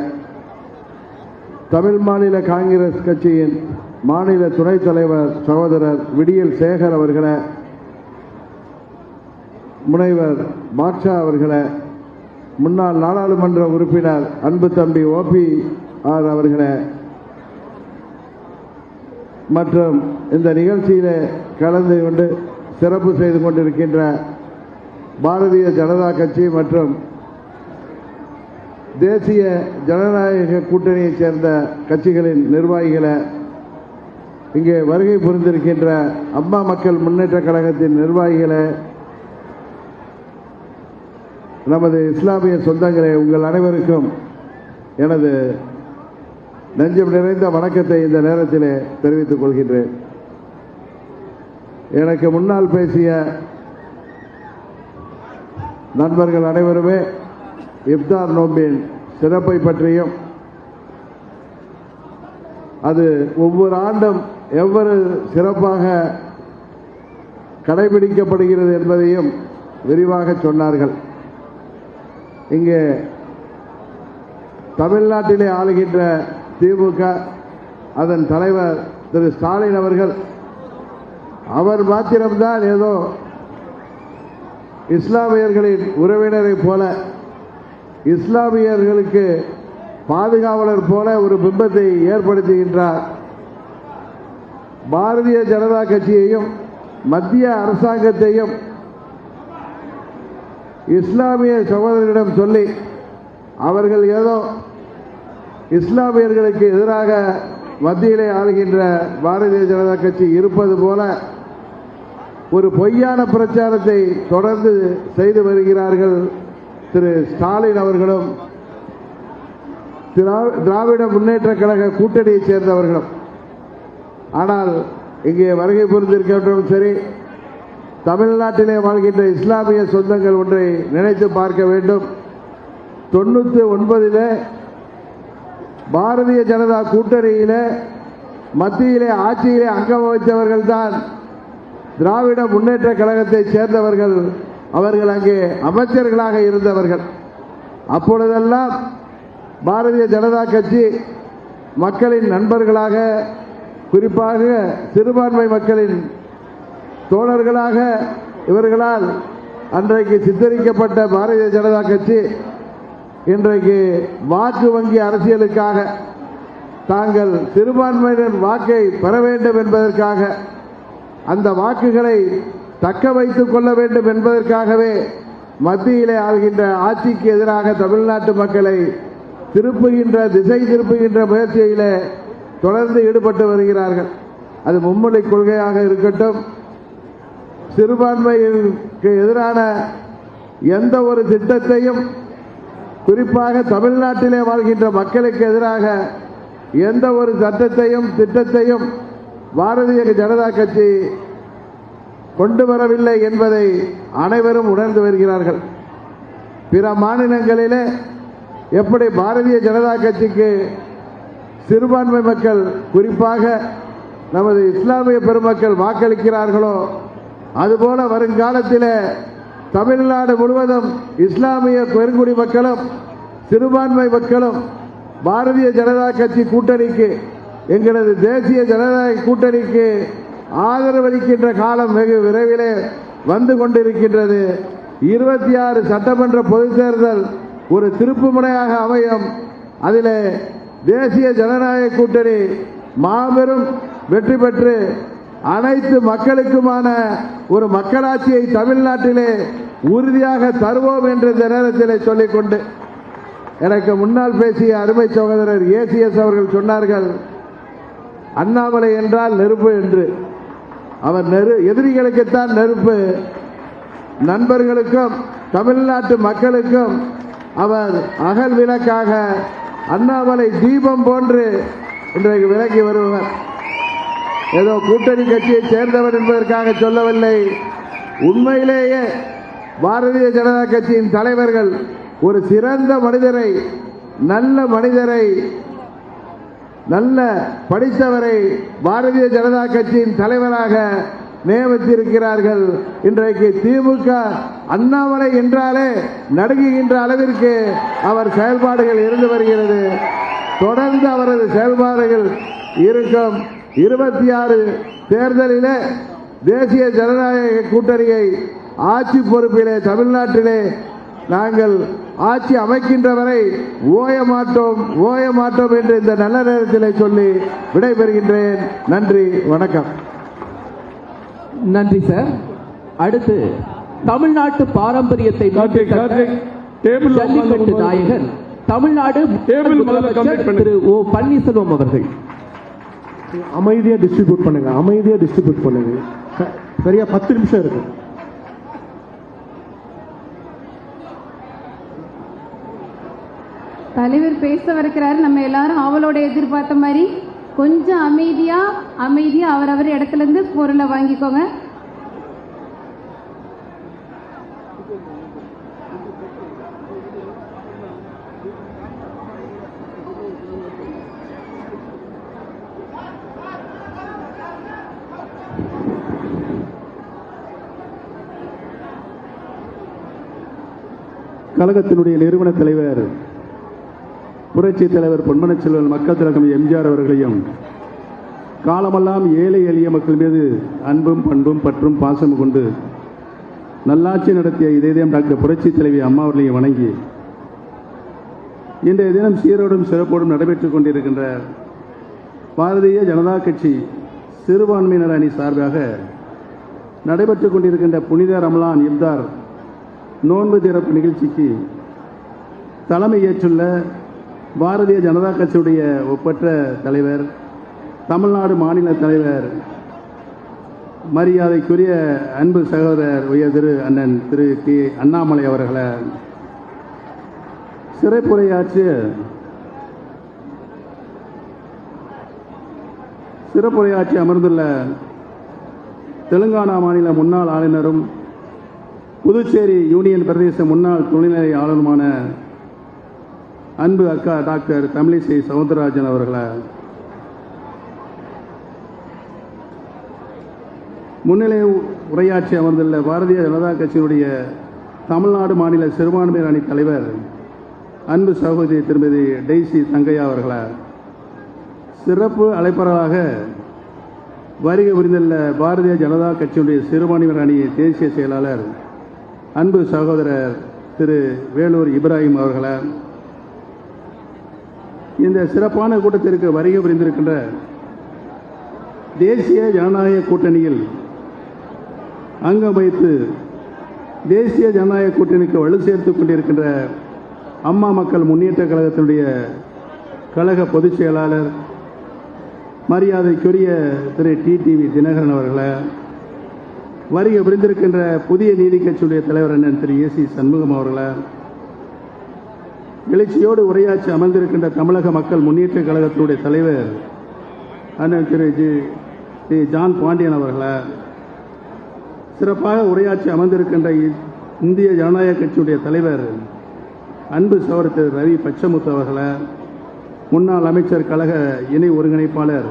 தமிழ் மாநில காங்கிரஸ் கட்சியின் மாநில துணைத் தலைவர் சகோதரர் விடியல் சேகர் அவர்களை, முனைவர் பாட்ஷா அவர்களை, முன்னாள் நாடாளுமன்ற உறுப்பினர் அன்பு தம்பி OPR அவர்களை மற்றும் இந்த நிகழ்ச்சியில் கலந்து கொண்டு சிறப்பு செய்து கொண்டிருக்கின்ற பாரதிய ஜனதா கட்சி மற்றும் தேசிய ஜனநாயக கூட்டணியைச் சேர்ந்த கட்சிகளின் நிர்வாகிகளை, இங்கே வருகை புரிந்திருக்கின்ற அம்மா மக்கள் முன்னேற்ற கழகத்தின் நிர்வாகிகளை, நமது இஸ்லாமிய சொந்தங்களே, உங்கள் அனைவருக்கும் எனது நெஞ்சம் நிறைந்த வணக்கத்தை இந்த நேரத்திலே தெரிவித்துக் கொள்கின்றேன். எனக்கு முன்னால் பேசிய நண்பர்கள் அனைவருமே இஃப்தார் நோம்பின் சிறப்பை பற்றியும் அது ஒவ்வொரு ஆண்டும் எவ்வளவு சிறப்பாக கடைபிடிக்கப்படுகிறது என்பதையும் விரிவாக சொன்னார்கள். இங்கே தமிழ்நாட்டிலே ஆளுகின்ற திமுக அதன் தலைவர் திரு ஸ்டாலின் அவர்கள், அவர் மாத்திரம்தான் ஏதோ இஸ்லாமியர்களின் உறவினரை போல, இஸ்லாமியர்களுக்கு பாதுகாவலர் போல ஒரு பிம்பத்தை ஏற்படுத்துகின்றார். பாரதிய ஜனதா கட்சியையும் மத்திய அரசாங்கத்தையும் இஸ்லாமிய சகோதரரிடம் சொல்லி அவர்கள் ஏதோ இஸ்லாமியர்களுக்கு எதிராக மத்தியிலே ஆளுகின்ற பாரதிய ஜனதா கட்சி இருப்பது போல ஒரு பொய்யான பிரச்சாரத்தை தொடர்ந்து செய்து வருகிறார்கள் திரு ஸ்டாலின் அவர்களும் திராவிட முன்னேற்ற கழக கூட்டணியைச் சேர்ந்தவர்களும். ஆனால் இங்கே வருகை புரிந்திருக்கின்றோம் சரி, தமிழ்நாட்டிலே வாழ்கின்ற இஸ்லாமிய சொந்தங்கள் ஒன்றை நினைத்து பார்க்க வேண்டும். 99 பாரதிய ஜனதா கூட்டணியிலே மத்தியிலே ஆட்சியிலே அங்கம் வகித்தவர்கள் தான் திராவிட முன்னேற்ற கழகத்தைச் சேர்ந்தவர்கள். அவர்கள் அங்கே அமைச்சர்களாக இருந்தவர்கள். அப்பொழுதெல்லாம் பாரதிய ஜனதா கட்சி மக்களின் நண்பர்களாக, குறிப்பாக சிறுபான்மை மக்களின் தோழர்களாக இவர்களால் அன்றைக்கு சித்தரிக்கப்பட்ட பாரதிய ஜனதா கட்சி இன்றைக்கு வாக்கு வங்கி அரசியலுக்காக, தாங்கள் சிறுபான்மையினர் வாக்கை பெற வேண்டும் என்பதற்காக, அந்த வாக்குகளை தக்க வைத்துக் கொள்ள வேண்டும் என்பதற்காகவே மத்தியிலே ஆள்கின்ற ஆட்சிக்கு எதிராக தமிழ்நாட்டு மக்களை திருப்புகின்ற, திசை திருப்புகின்ற முயற்சியிலே தொடர்ந்து ஈடுபட்டு வருகிறார்கள். அது மும்மொழி கொள்கையாக இருக்கட்டும், சிறுபான்மைக்கு எதிரான எந்த ஒரு திட்டத்தையும், குறிப்பாக தமிழ்நாட்டிலே வாழ்கின்ற மக்களுக்கு எதிராக எந்த ஒரு சட்டத்தையும் திட்டத்தையும் பாரதிய ஜனதா கட்சி கொண்டு வரவில்லை என்பதை அனைவரும் உணர்ந்து வருகிறார்கள். பிற மாநிலங்களிலே எப்படி பாரதிய ஜனதா கட்சிக்கு சிறுபான்மை மக்கள், குறிப்பாக நமது இஸ்லாமிய பெருமக்கள் வாக்களிக்கிறார்களோ, அதுபோல வருங்காலத்தில் தமிழ்நாடு முழுவதும் இஸ்லாமிய பெருங்குடி மக்களும் சிறுபான்மை மக்களும் பாரதிய ஜனதா கட்சி கூட்டணிக்கு, எங்களது தேசிய ஜனநாயக கூட்டணிக்கு ஆதரவளிக்கின்ற காலம் வெகு விரைவிலே வந்து கொண்டிருக்கின்றது. 26 சட்டமன்ற பொதுத் தேர்தல் ஒரு திருப்பு முனையாக அமையும். அதில் தேசிய ஜனநாயக கூட்டணி மாபெரும் வெற்றி பெற்று அனைத்து மக்களுக்குமான ஒரு மக்களாட்சியை தமிழ்நாட்டிலே உறுதியாக தருவோம் என்ற இந்த நேரத்தில் சொல்லிக்கொண்டு, எனக்கு முன்னால் பேசிய அருமை சகோதரர் ACS அவர்கள் சொன்னார்கள், அண்ணாமலை என்றால் நெருப்பு என்று. அவர் எதிரிகளுக்குத்தான் நெருப்பு, நண்பர்களுக்கும் தமிழ்நாட்டு மக்களுக்கும் அவர் அகல் விளக்காக அண்ணாமலை தீபம் போன்று இன்றைக்கு விளக்கி வருவார். ஏதோ கூட்டணி கட்சியை சேர்ந்தவர் என்பதற்காக சொல்லவில்லை. உண்மையிலேயே பாரதிய ஜனதா கட்சியின் தலைவர்கள் ஒரு சிறந்த மனிதரை, நல்ல மனிதரை, நல்ல படித்தவரை பாரதிய ஜனதா கட்சியின் தலைவராக நியமித்திருக்கிறார்கள். இன்றைக்கு திமுக அண்ணாமலை என்றாலே நடுங்குகின்ற அளவிற்கு அவர் செயல்பாடுகள் இருந்து வருகிறது. தொடர்ந்து அவரது செயல்பாடுகள் இருக்கும். 26 தேர்தலிலே தேசிய ஜனநாயக கூட்டணியை ஆட்சி பொறுப்பிலே தமிழ்நாட்டிலே நாங்கள் ஆட்சி அமைக்கின்ற வரை ஓய மாட்டோம் என்று இந்த நல்ல நேரத்தில் சொல்லி விடைபெறுகின்றேன். நன்றி, வணக்கம். நன்றி சார். அடுத்து தமிழ்நாட்டு பாரம்பரியத்தை ஜல்லிக்கட்டு நாயகன் தமிழ்நாடு திரு ஓ பன்னீர்செல்வம் அவர்கள். அமைதியா டிஸ்ட்ரிபியூட் பண்ணுங்க. சரியா 10 நிமிஷம் இருக்கு. தலைவர் பேச வருகிறார். நம்ம எல்லாரும் அவளோட எதிர்பார்த்த மாதிரி கொஞ்சம் அமைதியா அவரவர் இடத்துல இருந்து பொருளை வாங்கிக்கோங்க. கழகத்தினுடைய நிறுவன தலைவர் புரட்சி தலைவர் பொன்மனச்செல்வன் மக்கள் திலகம் எம்ஜிஆர் அவர்களையும் காலமெல்லாம் ஏழை எளிய மக்கள் மீது அன்பும் பண்பும் பற்றும் பாசமும் கொண்டு நல்லாட்சி நடத்திய இதயம் டாக்டர் புரட்சி தலைவி அம்மா அவர்களையும் வணங்கி இன்றைய தினம் சீரோடும் சிறப்போடும் நடைபெற்றுக் கொண்டிருக்கின்ற பாரதிய ஜனதா கட்சி சிறுபான்மையினர் அணி சார்பாக நடைபெற்றுக் கொண்டிருக்கின்ற புனித ரமலான் இப்தார் நோன்பு திறப்பு நிகழ்ச்சிக்கு தலைமை ஏற்றுள்ள பாரதிய ஜனதா கட்சியுடைய ஒப்பற்ற தலைவர், தமிழ்நாடு மாநில தலைவர், மரியாதைக்குரிய அன்பு சகோதரர் உயர் திரு அண்ணன் திரு கே அண்ணாமலை அவர்களை சிறப்புரையாற்றி அமர்ந்துள்ள தெலுங்கானா மாநில முன்னாள் ஆளுநரும் புதுச்சேரி யூனியன் பிரதேச முன்னாள் துணைநிலை ஆளுநருமான அன்பு அக்கா டாக்டர் தமிழிசை சவுந்தரராஜன் அவர்களை, முன்னிலை உரையாற்றி அமர்ந்துள்ள பாரதிய ஜனதா கட்சியினுடைய தமிழ்நாடு மாநில சிறுபான்மையினர் அணி தலைவர் அன்பு சகோதரி திருமதி டெய்சி தங்கையா அவர்களை, சிறப்பு அழைப்பாளராக வருகை புரிந்துள்ள பாரதிய ஜனதா கட்சியினுடைய சிறுபான்மையினர் அணி தேசிய செயலாளர் அன்பு சகோதரர் திரு வேலூர் இப்ராஹிம் அவர்களை, இந்த சிறப்பான கூட்டத்திற்கு வருகை புரிந்திருக்கின்ற தேசிய ஜனநாயக கூட்டணியில் அங்கம் வைத்து தேசிய ஜனநாயக கூட்டணிக்கு வலு சேர்த்துக் கொண்டிருக்கின்ற அம்மா மக்கள் முன்னேற்ற கழகத்தினுடைய கழக பொதுச் செயலாளர் மரியாதைக்குரிய திரு டிடிவி தினகரன் அவர்களை, வருகை புரிந்திருக்கின்ற புதிய நீதி கட்சியுடைய தலைவர் அண்ணன் திரு ஏசி சண்முகம் அவர்களை, எழுச்சியோடு உரையாற்றி அமர்ந்திருக்கின்ற தமிழக மக்கள் முன்னேற்ற கழகத்தினுடைய தலைவர் அண்ணன் திரு ஜான் பாண்டியன் அவர்களை, சிறப்பாக உரையாற்றி அமர்ந்திருக்கின்ற இந்திய ஜனநாயக கட்சியுடைய தலைவர் அன்பு சகோதரர் திரு ரவி பச்சமுத்து அவர்களை, முன்னாள் அமைச்சர் கழக இணை ஒருங்கிணைப்பாளர்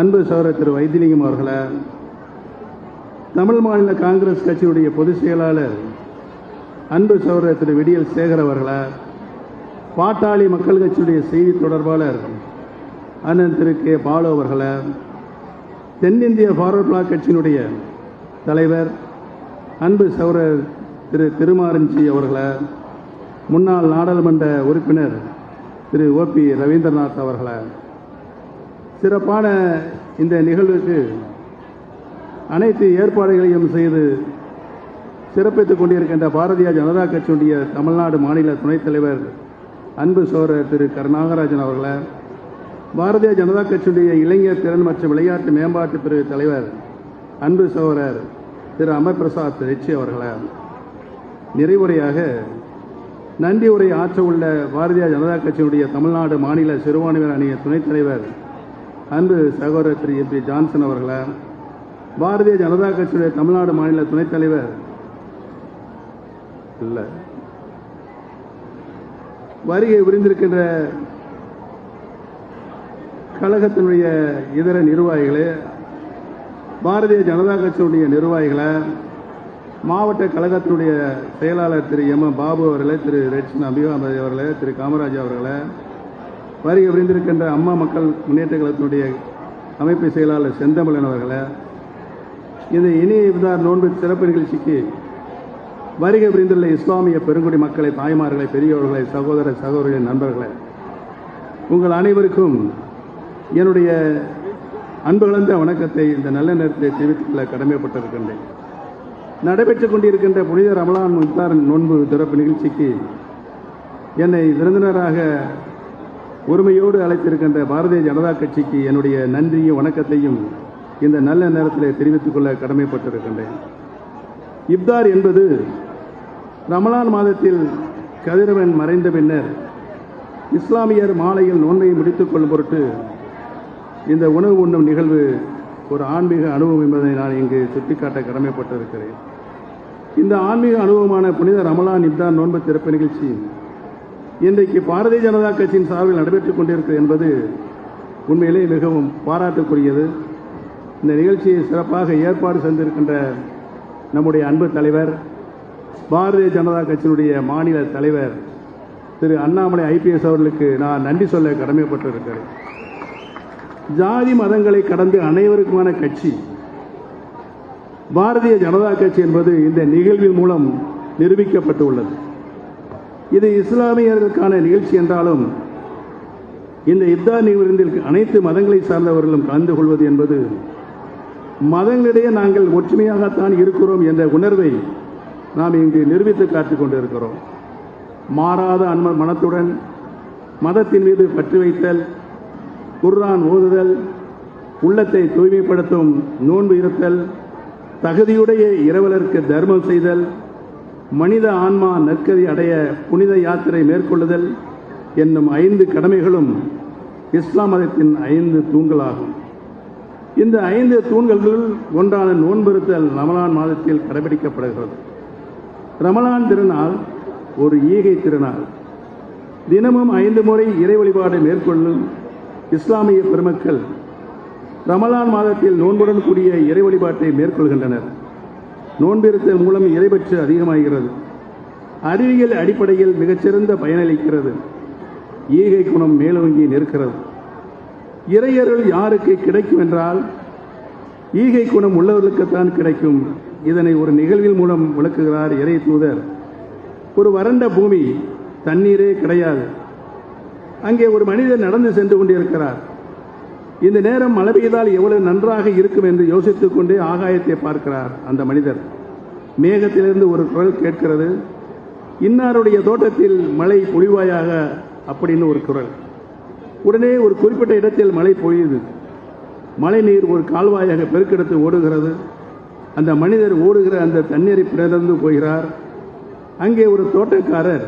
அன்பு சகோதரர் திரு வைத்திலிங்கம் அவர்களை, தமிழ் மாநில காங்கிரஸ் கட்சியுடைய பொதுச் செயலாளர் அன்பு சகோதரர் திரு விடியல் சேகர் அவர்களை, பாட்டாளி மக்கள் கட்சியுடைய செய்தி தொடர்பாளர் அண்ணன் திரு கே பாலு அவர்களை, தென்னிந்திய ஃபார்வர்ட் பிளாக் கட்சியினுடைய தலைவர் அன்பு சகோதரர் திரு திருமாரஞ்சி அவர்களை, முன்னாள் நாடாளுமன்ற உறுப்பினர் திரு ஓபி ரவீந்திரநாத் அவர்களை, சிறப்பான இந்த நிகழ்வுக்கு அனைத்து ஏற்பாடுகளையும் செய்து சிறப்பித்துக் கொண்டிருக்கின்ற பாரதிய ஜனதா கட்சியுடைய தமிழ்நாடு மாநில துணைத் தலைவர் அன்பு சகோதரர் திரு கருநாகராஜன் அவர்களை, பாரதிய ஜனதா கட்சியுடைய இளைஞர் திறன் மற்றும் விளையாட்டு மேம்பாட்டு பிரிவு தலைவர் அன்பு சகோதரர் திரு அமர் பிரசாத் ரெச்சி அவர்களை நிறைவுரையாக நன்றி உரை ஆற்ற உள்ள பாரதிய ஜனதா கட்சியினுடைய தமிழ்நாடு மாநில சிறுபான்மையினர் அணிய துணைத் தலைவர் அன்பு சகோதரர் திரு எம்பி ஜான்சன் அவர்களை, பாரதிய ஜனதா கட்சியுடைய தமிழ்நாடு மாநில துணைத் தலைவர் வருகை புரிந்திருக்கின்ற கழகத்தினுடைய இதர நிர்வாகிகளே, பாரதிய ஜனதா கட்சியினுடைய நிர்வாகிகளை, மாவட்ட கழகத்தினுடைய செயலாளர் திரு எம் பாபு அவர்களே, திரு ரெட்சன் அபிகாமதி அவர்களே, திரு காமராஜ் அவர்களே, வருகை புரிந்திருக்கின்ற அம்மா மக்கள் முன்னேற்ற கழகத்தினுடைய அமைப்பு செயலாளர் செந்தமிழன் அவர்களே, இந்த இனிய இஃப்தார் நோன்பு சிறப்பு நிகழ்ச்சிக்கு வருகை புரிந்துள்ள இஸ்லாமிய பெருங்குடி மக்களை, தாய்மார்களை, பெரியவர்களை, சகோதர சகோதரிகளின் நண்பர்களை, உங்கள் அனைவருக்கும் என்னுடைய அன்பு கலந்த வணக்கத்தை இந்த நல்ல நேரத்தை தெரிவித்துக் கொள்ள கடமைப்பட்டிருக்கின்றேன். நடைபெற்றுக் கொண்டிருக்கின்ற புனித ரமலான் இஃப்தார் நோன்பு சிறப்பு நிகழ்ச்சிக்கு என்னை விருந்தினராக உரிமையோடு அழைத்திருக்கின்ற பாரதிய ஜனதா கட்சிக்கு என்னுடைய நன்றியும் வணக்கத்தையும் இந்த நல்ல நேரத்தில் தெரிவித்துக் கொள்ள கடமைப்பட்டிருக்கின்றேன். இஃப்தார் என்பது ரமலான் மாதத்தில் கதிரவன் மறைந்த பின்னர் இஸ்லாமியர் மாலையில் நோன்பை முடித்துக் கொள்ளும் பொருட்டு இந்த உணவு உண்ணும் நிகழ்வு ஒரு ஆன்மீக அனுபவம் என்பதை நான் இங்கு சுட்டிக்காட்ட கடமைப்பட்டிருக்கிறேன். இந்த ஆன்மீக அனுபவமான புனித ரமலான் இஃப்தார் நோன்பு சிறப்பு நிகழ்ச்சி இன்றைக்கு பாரதிய ஜனதா கட்சியின் சார்பில் நடைபெற்றுக் கொண்டிருக்கிறது என்பது உண்மையிலே மிகவும் பாராட்டுக்குரியது. இந்த நிகழ்ச்சியை சிறப்பாக ஏற்பாடு செய்திருக்கின்ற நம்முடைய அன்பு தலைவர், பாரதிய ஜனதா கட்சியினுடைய மாநில தலைவர் திரு அண்ணாமலை IPS அவர்களுக்கு நான் நன்றி சொல்ல கடமைப்பட்டிருக்கிறேன். ஜாதி மதங்களை கடந்து அனைவருக்குமான கட்சி பாரதிய ஜனதா கட்சி என்பது இந்த நிகழ்வின் மூலம் நிரூபிக்கப்பட்டுள்ளது. இது இஸ்லாமியர்களுக்கான நிகழ்ச்சி என்றாலும் இந்த இஃப்தார் நிகழ்வில் அனைத்து மதங்களை சார்ந்தவர்களும் கலந்து கொள்வது என்பது மதங்களிடையே நாங்கள் ஒற்றுமையாகத்தான் இருக்கிறோம் என்ற உணர்வை நாம் இங்கு நிரூபித்து காட்டிக் கொண்டிருக்கிறோம். மாறாத மனத்துடன் மதத்தின் மீது பற்று வைத்தல், குர்ஆன் ஓதுதல், உள்ளத்தை தூய்மைப்படுத்தும் நோன்பு இருத்தல், தகுதியுடைய இரவலருக்கு தர்மம் செய்தல், மனித ஆன்மா நற்கதி அடைய புனித யாத்திரை மேற்கொள்ளுதல் என்னும் 5 கடமைகளும் இஸ்லாம் மதத்தின் 5 தூண்களாகும். இந்த 5 தூண்களுள் ஒன்றான நோன்பிருத்தல் ரமலான் மாதத்தில் கடைபிடிக்கப்படுகிறது. ரமலான் திருநாள் ஒரு ஈகை திருநாள். தினமும் 5 முறை இறை வழிபாடு மேற்கொள்ளும் இஸ்லாமிய பெருமக்கள் ரமலான் மாதத்தில் நோன்புடன் கூடிய இறை வழிபாட்டை மேற்கொள்கின்றனர். நோன்பிருத்தல் மூலம் இறைபற்று அதிகமாகிறது. அறிவியல் அடிப்படையில் மிகச்சிறந்த பயனளிக்கிறது. ஈகை குணம் மேலோங்கி நிற்கிறது. இறையருள் யாருக்கு கிடைக்கும் என்றால் ஈகை குணம் உள்ளவர்களுக்குத்தான் கிடைக்கும். இதனை ஒரு நிகழ்வில் மூலம் விளக்குகிறார் இறை தூதர். ஒரு வறண்ட பூமி, தண்ணீரே கிடையாது. அங்கே ஒரு மனிதர் நடந்து சென்று கொண்டிருக்கிறார். இந்த நேரம் மழை பெய்தால் எவ்வளவு நன்றாக இருக்கும் என்று யோசித்துக் கொண்டே ஆகாயத்தை பார்க்கிறார். அந்த மனிதர் மேகத்திலிருந்து ஒரு குரல் கேட்கிறது, இன்னாருடைய தோட்டத்தில் மழை பொழிவாயாக அப்படின்னு ஒரு குரல். உடனே ஒரு குறிப்பிட்ட இடத்தில் மழை பொழியுது. மழை நீர் ஒரு கால்வாயாக பெருக்கெடுத்து ஓடுகிறது. அந்த மனிதர் ஓடுகிற அந்த தண்ணீரை பிறந்து போகிறார். அங்கே ஒரு தோட்டக்காரர்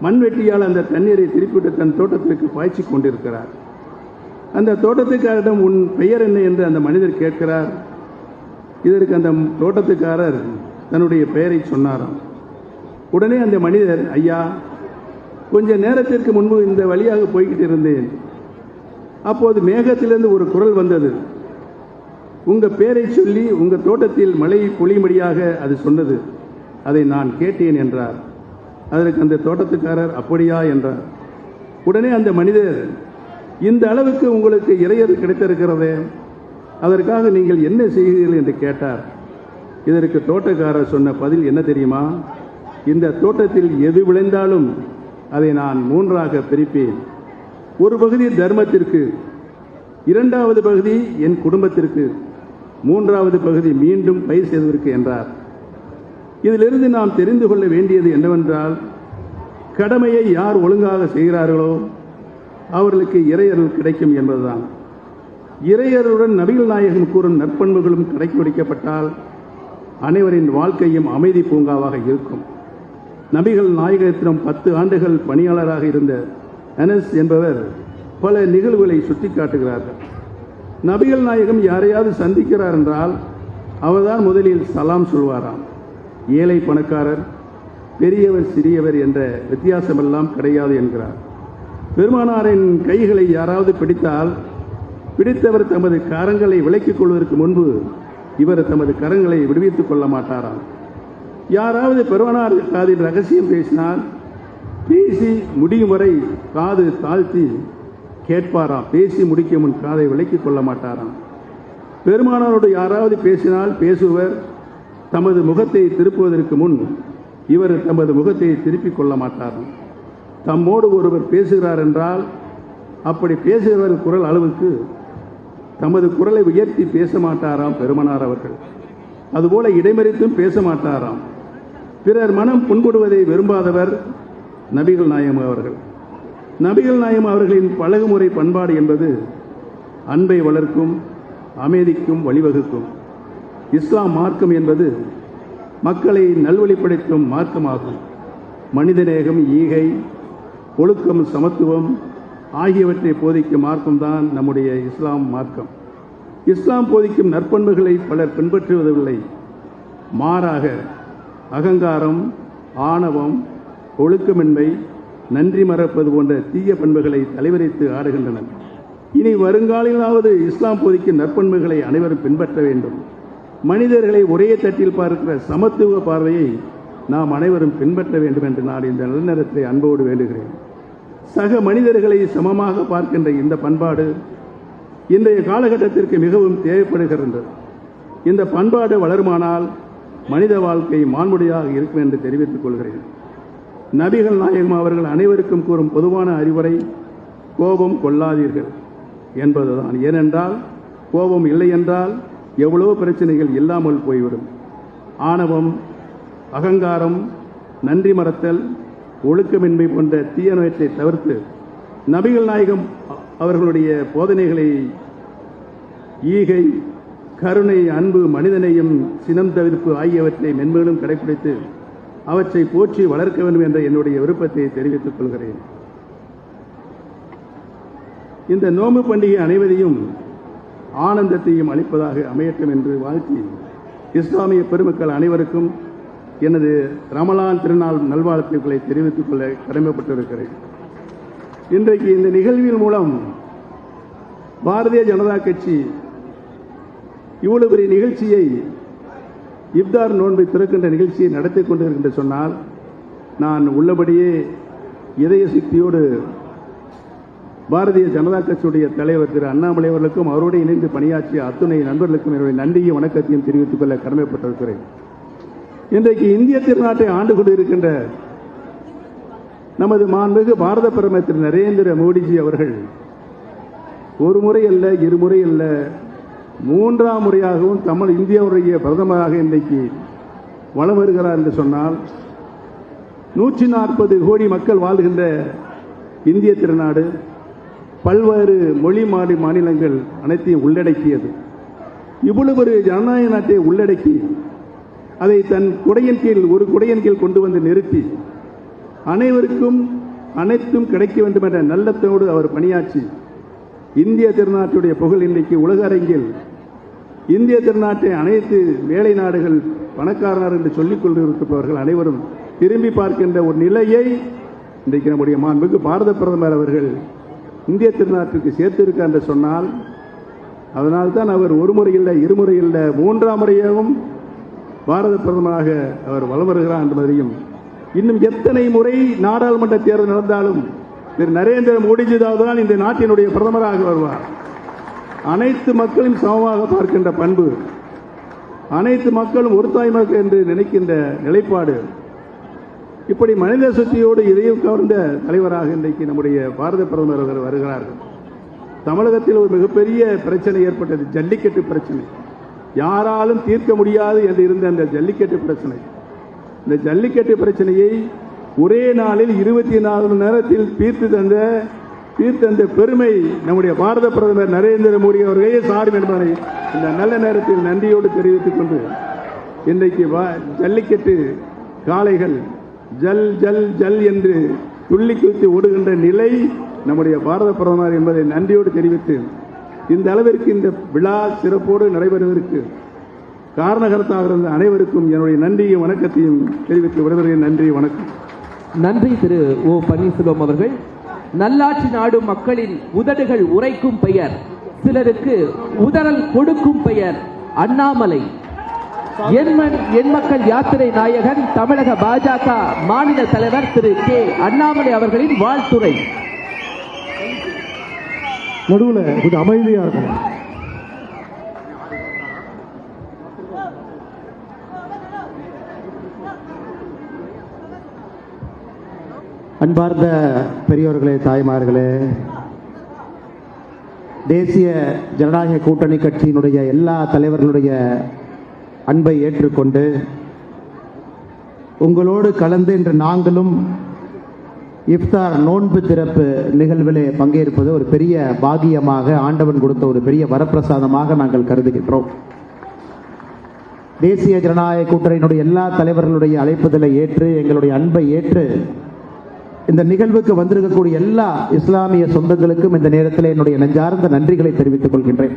மண்வெட்டியால் அந்த தண்ணீரை திருப்பிவிட்டு தன் தோட்டத்திற்கு பாய்ச்சி கொண்டிருக்கிறார். அந்த தோட்டத்துக்காரரிடம் உன் பெயர் என்ன என்று அந்த மனிதர் கேட்கிறார். இதற்கு அந்த தோட்டத்துக்காரர் தன்னுடைய பெயரை சொன்னாராம். உடனே அந்த மனிதர், ஐயா, கொஞ்ச நேரத்திற்கு முன்பு இந்த வழியாக போய்கிட்டு இருந்தேன். அப்போது மேகத்திலிருந்து ஒரு குரல் வந்தது. உங்க பெயரை சொல்லி உங்க தோட்டத்தில் மழை பொழியும்படியாக அது சொன்னது. அதை நான் கேட்டேன் என்றார். அதற்கு அந்த தோட்டத்துக்காரர் அப்படியா என்றார். உடனே அந்த மனிதர், இந்த அளவுக்கு உங்களுக்கு இறையர் கிடைத்திருக்கிறதே, அதற்காக நீங்கள் என்ன செய்கிறீர்கள் என்று கேட்டார். இதற்கு தோட்டக்காரர் சொன்ன பதில் என்ன தெரியுமா? இந்த தோட்டத்தில் எது விளைந்தாலும் அதை நான் 3ஆக பிரிப்பேன். ஒரு பகுதி தர்மத்திற்கு, 2வது பகுதி என் குடும்பத்திற்கு, 3வது பகுதி மீண்டும் பயிர் செய்வதற்கு என்றார். இதிலிருந்து நாம் தெரிந்து கொள்ள வேண்டியது என்னவென்றால், கடமையை யார் ஒழுங்காக செய்கிறார்களோ அவர்களுக்கு இறையருள் கிடைக்கும் என்பதுதான். இறையருடன் நபிகள் நாயகம் கூறும் நற்பண்புகளும் கடைபிடிக்கப்பட்டால் அனைவரின் வாழ்க்கையும் அமைதி பூங்காவாக இருக்கும். நபிகள் நாயகத்திடம் 10 ஆண்டுகள் பணியாளராக இருந்த அனஸ் என்பவர் பல நிகழ்வுகளை சுட்டிக்காட்டுகிறார்கள். நபிகள் நாயகம் யாரையாவது சந்திக்கிறார் என்றால் அவர்தான் முதலில் சலாம் சொல்வாராம். ஏழை பணக்காரர், பெரியவர் சிறியவர் என்ற வித்தியாசமெல்லாம் கிடையாது என்கிறார். பெருமானாரின் கைகளை யாராவது பிடித்தால் பிடித்தவர் தமது கரங்களை விலக்கிக் கொள்வதற்கு முன்பு இவர் தமது கரங்களை விடுவித்துக் கொள்ள மாட்டாராம். யாராவது பெருமானார் காதில் ரகசியம் பேசினால் பேசி முடியும் வரை காது தாழ்த்தி கேட்பாராம். பேசி முடிக்கும் முன் காதை விலக்கிக் கொள்ள மாட்டாராம். பெருமானாரோடு யாராவது பேசினால் பேசுவர் தமது முகத்தை திருப்புவதற்கு முன் இவர் தமது முகத்தை திருப்பிக் கொள்ள மாட்டாராம். தம்மோடு ஒருவர் பேசுகிறார் என்றால் அப்படி பேசுகிறவர் குரல் அளவுக்கு தமது குரலை உயர்த்தி பேச மாட்டாராம் பெருமானார் அவர்கள். அதுபோல இடைமறித்தும் பேச மாட்டாராம். பிறர் மனம் புண்படுவதை விரும்பாதவர் நபிகள் நாயகம் அவர்கள். நபிகள் நாயகம் அவர்களின் பழகுமுறை பண்பாடு என்பது அன்பை வளர்க்கும், அமைதிக்கும் வழிவகுக்கும். இஸ்லாம் மார்க்கம் என்பது மக்களை நல்வழிப்படுத்தும் மார்க்கமாகும். மனிதநேகம், ஈகை, ஒழுக்கம், சமத்துவம் ஆகியவற்றை போதிக்கும் மார்க்கம்தான் நம்முடைய இஸ்லாம் மார்க்கம். இஸ்லாம் போதிக்கும் நற்பண்புகளை பலர் பின்பற்றுவதில்லை. மாறாக அகங்காரம், ஆணவம், ஒழுக்கமின்மை, நன்றி மறப்பது போன்ற தீய பண்புகளை தலைவரித்து ஆடுகின்றனர். இனி வருங்காலிலாவது இஸ்லாம் போதிக்கும் நற்பண்புகளை அனைவரும் பின்பற்ற வேண்டும். மனிதர்களை ஒரே தட்டில் பார்க்கிற சமத்துவ பார்வையை நாம் அனைவரும் பின்பற்ற வேண்டும் என்று நான் இந்த நல்ல அன்போடு வேண்டுகிறேன். சக மனிதர்களை சமமாக பார்க்கின்ற இந்த பண்பாடு இன்றைய காலகட்டத்திற்கு மிகவும் தேவைப்படுகிறது. இந்த பண்பாடு வளருமானால் மனித வாழ்க்கை மாண்புடையாக இருக்கும் என்று தெரிவித்துக் கொள்கிறேன். நபிகள் நாயகம் அவர்கள் அனைவருக்கும் கூறும் பொதுவான அறிவுரை கோபம் கொள்ளாதீர்கள் என்பதுதான். ஏனென்றால் கோபம் இல்லை என்றால் எவ்வளவு பிரச்சனைகள் இல்லாமல் போய்விடும். ஆணவம், அகங்காரம், நன்றி மறத்தல், ஒழுக்கமின்மை போன்ற தீயனவற்றை தவிர்த்து நபிகள் நாயகம் அவர்களுடைய போதனைகளை ஈகை, கருணை, அன்பு, மனிதனையும் சினம் தவிர்ப்பு ஆகியவற்றை மென்மேலும் கடைபிடித்து அவற்றை போற்றி வளர்க்க வேண்டும் என்ற என்னுடைய விருப்பத்தை தெரிவித்துக் கொள்கிறேன். இந்த நோன்பு பண்டிகை அனைவரையும் ஆனந்தத்தையும் அளிப்பதாக அமையட்டும் என்று வாழ்த்தி இஸ்லாமிய பெருமக்கள் அனைவருக்கும் எனது ரமலான் திருநாள் நல்வாழ்த்துக்களை தெரிவித்துக் கொள்ள கடமைப்பட்டிருக்கிறேன். இன்றைக்கு இந்த நிகழ்வின் மூலம் பாரதிய ஜனதா கட்சி இவ்வளவு பெரிய நிகழ்ச்சியை, இப்தார் நோன்பை திறக்கின்ற நிகழ்ச்சியை நடத்தி கொண்டிருக்கின்ற சொன்னால் நான் உள்ளபடியே இதய சக்தியோடு பாரதிய ஜனதா கட்சியுடைய தலைவர் திரு அண்ணாமலை அவர்களுக்கும் அவரோடு இணைந்து பணியாற்றிய அத்துணை நண்பர்களுக்கும் என்னுடைய நன்றியும் வணக்கத்தையும் தெரிவித்துக் கொள்ள கடமைப்பட்டிருக்கிறேன். இன்றைக்கு இந்திய திருநாட்டை ஆண்டு கொண்டிருக்கின்ற நமது மாண்புமிகு பாரத பிரதமர் திரு நரேந்திர மோடிஜி அவர்கள் ஒரு முறை அல்ல, இருமுறை அல்ல, 3ஆம் முறையாகவும் இந்தியாவுடைய பிரதமராக இன்றைக்கு வலம் வருகிறார் என்று சொன்னால் 140 கோடி மக்கள் வாழ்கின்ற இந்திய திருநாடு பல்வேறு மொழி மாநிலங்கள் அனைத்தையும் உள்ளடக்கியது. இவ்வளவு ஒரு ஜனநாயக நாட்டை உள்ளடக்கி அதை தன் குடையின் கீழ், ஒரு குடையின் கீழ் கொண்டு வந்து நிறுத்தி அனைவருக்கும் அனைத்தும் கிடைக்க வேண்டும் என்ற நல்லத்தோடு அவர் பணியாற்றி இந்திய திருநாட்டுடைய புகழ் இன்றைக்கு உலக அரங்கில் இந்திய திருநாட்டை அனைத்து வேலை நாடுகள் பணக்காரர் என்று சொல்லிக் கொண்டிருப்பவர்கள் அனைவரும் திரும்பி பார்க்கின்ற ஒரு நிலையை இன்றைக்கு நம்முடைய மாண்புமிகு பாரத பிரதமர் அவர்கள் இந்திய திருநாட்டுக்கு சேர்த்திருக்கார் என்று சொன்னால் அதனால்தான் அவர் ஒரு முறை இல்லை, இருமுறை இல்லை, 3ஆம் முறையாகவும் பாரத பிரதமராக அவர் வலம் வருகிறார் என்பதையும், இன்னும் எத்தனை முறை நாடாளுமன்ற தேர்தல் நடந்தாலும் திரு நரேந்திர மோடிஜி தான் இந்த நாட்டினுடைய பிரதமராக வருவார். அனைத்து மக்களையும் சமமாக பார்க்கின்ற பண்பு, அனைத்து மக்களும் ஒரு தாய் மக்கள் என்று நினைக்கின்ற நிலைப்பாடு, இப்படி மனித சக்தியோடு இதயம் கவர்ந்த தலைவராக இன்றைக்கு நம்முடைய பாரத பிரதமர் அவர்கள் வருகிறார்கள். தமிழகத்தில் ஒரு மிகப்பெரிய பிரச்சனை ஏற்பட்டது, ஜல்லிக்கட்டு பிரச்சனை. யாராலும் தீர்க்க முடியாது என்று இருந்த அந்த ஜல்லிக்கட்டு பிரச்சனை, இந்த ஜல்லிக்கட்டு பிரச்சனையை ஒரே நாளில் 24 மணி நேரத்தில் தீர்த்து தந்த தீர்த்த அந்த பெருமை நம்முடைய பாரத பிரதமர் நரேந்திர மோடி அவர்களே சாரும் என்பதை இந்த நல்ல நேரத்தில் நன்றியோடு தெரிவித்துக் கொண்டு இன்றைக்கு ஜல்லிக்கட்டு காளைகள் ஜல் ஜல் ஜல் என்று துள்ளி குதித்து ஓடுகின்ற நிலை நம்முடைய பாரத பிரதமர் என்பதை நன்றியோடு தெரிவித்து இந்த அளவிற்கு இந்த விழா சிறப்போடு நடைபெறுவதற்கு காரணகர்த்தாக இருந்த அனைவருக்கும் என்னுடைய நன்றியும் வணக்கத்தையும் தெரிவித்து விடுகிறேன். நன்றி, வணக்கம். நன்றி திரு ஓ பன்னீர்செல்வம் அவர்கள். நல்லாட்சி நாடும் மக்களின் உதடுகள் உரைக்கும் பெயர், சிலருக்கு உதறல் கொடுக்கும் பெயர் அண்ணாமலை. என் மக்கள் யாத்திரை நாயகன் தமிழக பாஜக மாநில தலைவர் திரு கே அண்ணாமலை அவர்களின் வாழ்த்துரை. நடுவில் கொஞ்சம் அமைதியா இருக்கணும். அன்பார்ந்த பெரியோர்களே, தாய்மார்களே, தேசிய ஜனநாயக கூட்டணி கட்சியினுடைய எல்லா தலைவர்களுடைய அன்பை ஏற்றுக்கொண்டு உங்களோடு கலந்து இன்று நாங்களும் இஃப்தார் நோன்பு திறப்பு நிகழ்விலே பங்கேற்பது ஒரு பெரிய பாகியமாக, ஆண்டவன் கொடுத்த ஒரு பெரிய வரப்பிரசாதமாக நாங்கள் கருதுகின்றோம். தேசிய ஜனநாயக கூட்டணியினுடைய எல்லா தலைவர்களுடைய அழைப்புதலை ஏற்று, எங்களுடைய அன்பை ஏற்று இந்த நிகழ்வுக்கு வந்திருக்கக்கூடிய எல்லா இஸ்லாமிய சொந்தங்களுக்கும் இந்த நேரத்தில் என்னுடைய நெஞ்சார்ந்த நன்றிகளை தெரிவித்துக் கொள்கின்றேன்.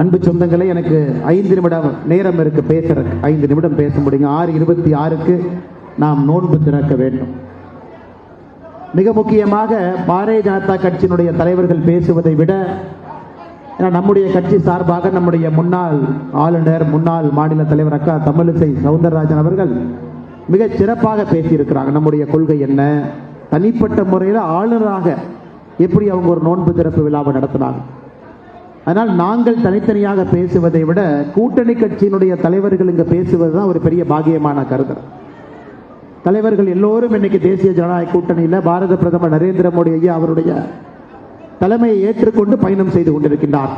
அன்பு சொந்தங்களே, எனக்கு 5 நிமிடம் நேரம் இருக்கு பேசுறதுக்கு. 5 நிமிடம் பேச முடியுங்க. 6:26க்கு நாம் நோன்பு திறக்க வேண்டும். மிக முக்கியமாக பாரதிய ஜனதா கட்சியினுடைய தலைவர்கள் பேசுவதை விட, நம்முடைய கட்சி சார்பாக நம்முடைய முன்னாள் ஆளுநர், முன்னாள் மாநில தலைவர் அக்கா தமிழிசை சவுந்தரராஜன் அவர்கள் மிக சிறப்பாக பேசியிருக்கிறாங்க. நம்முடைய கொள்கை என்ன, தனிப்பட்ட முறையில் ஆளுநராக எப்படி அவங்க ஒரு நோன்பு திறப்பு விழாவை நடத்தினாங்க. அதனால் நாங்கள் தனித்தனியாக பேசுவதை விட கூட்டணி கட்சியினுடைய தலைவர்கள் இங்கே பேசுவது தான் ஒரு பெரிய பாகியமான கருத்து. தலைவர்கள் எல்லோரும் இன்னைக்கு தேசிய ஜனநாயக கூட்டணியில் பாரத பிரதமர் நரேந்திர மோடி ஐயா அவருடைய தலைமையை ஏற்றுக்கொண்டு பயணம் செய்து கொண்டிருக்கின்றார்.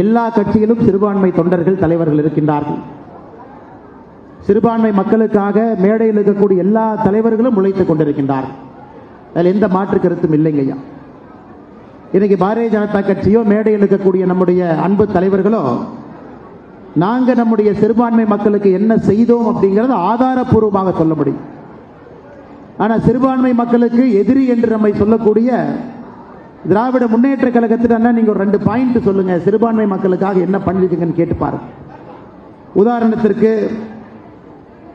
எல்லா கட்சியிலும் சிறுபான்மை தொண்டர்கள் தலைவர்கள் இருக்கின்றார்கள். சிறுபான்மை மக்களுக்காக மேடையில் இருக்கக்கூடிய எல்லா தலைவர்களும் உழைத்துக் கொண்டிருக்கின்றார்கள். அதில் எந்த மாற்று கருத்தும் இல்லைங்கய்யா. இன்னைக்கு பாரதிய ஜனதா கட்சியோ மேடையில் இருக்கக்கூடிய நம்முடைய அன்பு தலைவர்களோ நாங்கள் நம்முடைய சிறுபான்மை மக்களுக்கு என்ன செய்தோம் அப்படிங்கிறத ஆதாரப்பூர்வமாக சொல்ல முடியும். ஆனால் சிறுபான்மை மக்களுக்கு எதிரி என்று நம்மை சொல்லக்கூடிய திராவிட முன்னேற்ற கழகத்தில் நீங்கள் ஒரு 2 பாயிண்ட் சொல்லுங்க, சிறுபான்மை மக்களுக்காக என்ன பண்ணிருக்கீங்கன்னு கேட்டு பாருங்க. உதாரணத்திற்கு,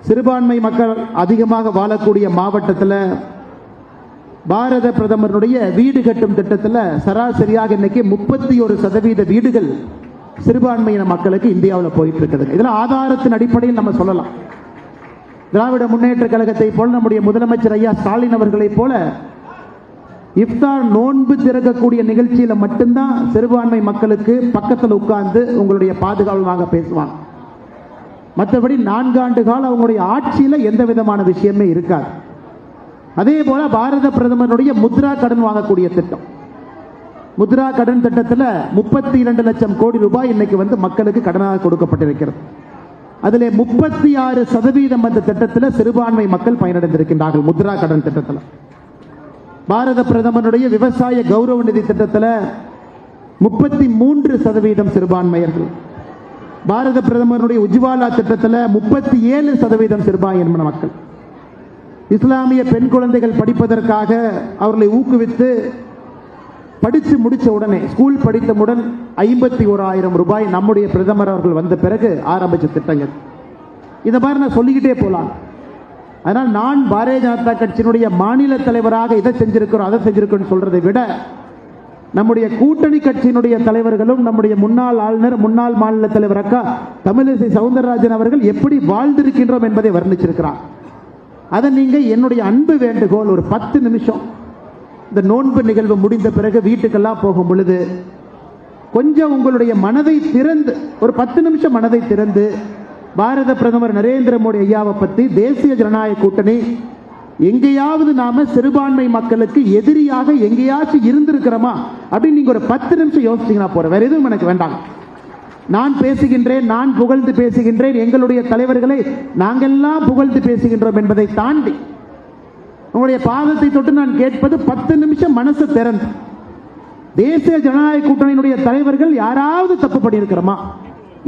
சிறுபான்மை மக்கள் அதிகமாக வாழக்கூடிய மாவட்டத்தில் பாரத பிரதமருடைய வீடு கட்டும் திட்டத்தில் சராசரியாக இன்னைக்கு 31% வீடுகள் சிறுபான்மையின மக்களுக்கு இந்தியாவில் போயிட்டு இருக்குது. இதெல்லாம் ஆதாரத்தின் அடிப்படையில் நம்ம சொல்லலாம். திராவிட முன்னேற்ற கழகத்தை போல நம்முடைய முதலமைச்சர் ஐயா ஸ்டாலின் அவர்களை போல இஃப்தார் நோன்பு திறக்கக்கூடிய நிகழ்ச்சியில மட்டும்தான் சிறுபான்மை மக்களுக்கு பக்கத்தில் உட்கார்ந்து உங்களுடைய பாதுகாவலாக பேசுவாங்க. மற்றபடி 4 ஆண்டு காலம் அவங்களுடைய ஆட்சியில் எந்த விதமான விஷயமே இருக்காது. அதே போல பாரத பிரதமருடைய முத்ரா கடன் வாங்கக்கூடிய திட்டம், முத்ரா கடன் திட்டத்தில் 32 லட்சம் கோடி ரூபாய் இன்னைக்கு மக்களுக்கு கடனாக கொடுக்கப்பட்டிருக்கிறது. அதில் 36% அந்த திட்டத்தில் சிறுபான்மை மக்கள் பயனடைந்திருக்கின்றார்கள். முத்ரா கடன் திட்டத்தில் பாரத பிரதமருடைய விவசாய கௌரவ நிதி திட்டத்தில் 33% சிறுபான்மையர்கள். பாரத பிரதமருடைய உஜ்வாலா திட்டத்தில் 37% சிறுபான்மையின மக்கள். இஸ்லாமிய பெண் குழந்தைகள் படிப்பதற்காக அவர்களை ஊக்குவித்து படித்து முடித்த உடனே, ஸ்கூல் படித்தவுடன் 51,000 ரூபாய் நம்முடைய பிரதமர் அவர்கள் வந்த பிறகு ஆரம்பித்த திட்டங்கள். இதை மாதிரி நான் சொல்லிக்கிட்டே போகலாம். அதனால் நான் பாரதிய ஜனதா கட்சியினுடைய மாநில தலைவராக இதை செஞ்சிருக்கிறோம் அதை செஞ்சிருக்கோம் சொல்றதை விட நம்முடைய கூட்டணி கட்சியினுடைய தலைவர்களும் நம்முடைய முன்னாள் ஆளுநர், முன்னாள் மாநில தலைவர் அக்கா தமிழிசை சவுந்தரராஜன் அவர்கள் எப்படி வாழ்ந்திருக்கின்றோம் என்பதை வர்ணிச்சிருக்கிறார். அதை நீங்க என்னுடைய அன்பு வேண்டுகோள், ஒரு 10 நிமிஷம் இந்த நோன்பு நிகழ்வு முடிந்த பிறகு வீட்டுக்கெல்லாம் போகும் பொழுது கொஞ்சம் உங்களுடைய மனதை திறந்து, ஒரு 10 நிமிஷம் மனதை திறந்து பாரத பிரதமர் நரேந்திர மோடி ஐயாவை பற்றி, தேசிய ஜனநாயக கூட்டணி எங்கேயாவது நாம சிறுபான்மை மக்களுக்கு எதிரியாக எங்கேயாச்சும் இருந்திருக்கிறோமா அப்படின்னு நீங்க ஒரு 10 நிமிஷம் யோசிச்சீங்கன்னா போற, வேற எதுவும் எனக்கு வேண்டாம். நான் பேசுகின்றேன், நான் புகழ்ந்து பேசுகின்றேன், எங்களுடைய தலைவர்களை நாங்கெல்லாம் புகழ்ந்து பேசுகின்றோம் என்பதை தாண்டி உங்களுடைய பாதத்தை தொட்டு நான் கேட்பது 10 நிமிஷம் மனசை திறந்து, தேசிய ஜனநாயக கூட்டணியினுடைய தலைவர்கள் யாராவது தப்பு பண்ணியிருக்கிறோமா?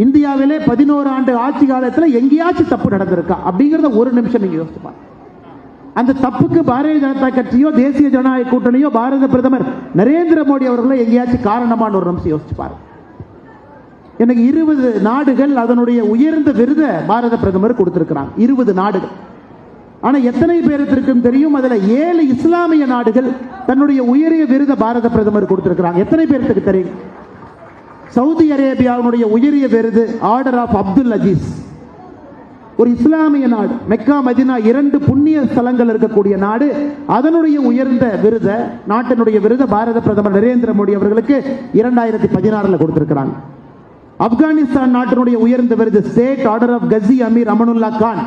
இந்தியாவிலே 11 ஆண்டு ஆட்சி காலத்தில் எங்கேயாச்சும் தப்பு நடந்திருக்கா அப்படிங்கிறத ஒரு நிமிஷம் நீங்க யோசிச்சு பாருங்க. அந்த தப்புக்கு பாரதிய ஜனதா கட்சியோ தேசிய ஜனநாயக கூட்டணியோ பாரத பிரதமர் நரேந்திர மோடி அவர்களோ எங்கேயாச்சும் காரணமான ஒரு நிமிஷம் யோசிச்சு பாருங்க. எனக்கு 20 நாடுகள் அதனுடைய உயர்ந்த விருதை பாரத பிரதமர் கொடுத்திருக்கிறாங்க. 20 நாடுகள். ஆனா எத்தனை பேருக்கு தெரியும்? அதுல 7 இஸ்லாமிய நாடுகள் தன்னுடைய உயரிய விருதை பாரத பிரதமர் கொடுத்திருக்கிறாங்க. எத்தனை பேருக்கு தெரியும்? சவுதி அரேபியாவுடைய உயரிய விருது ஆர்டர் ஆஃப் அப்துல் அஜீஸ், ஒரு இஸ்லாமிய நாடு. மெக்கா மதினா 2 புண்ணிய ஸ்தலங்கள் இருக்கக்கூடிய நாடு. அதனுடைய உயர்ந்த விருதை, நாட்டினுடைய விருதை பாரத பிரதமர் நரேந்திர மோடி அவர்களுக்கு 2016 கொடுத்திருக்கிறாங்க. ஆப்கானிஸ்தான் நாட்டினுடைய உயர்ந்த விருது state order of Ghazi Amir Amanullah Khan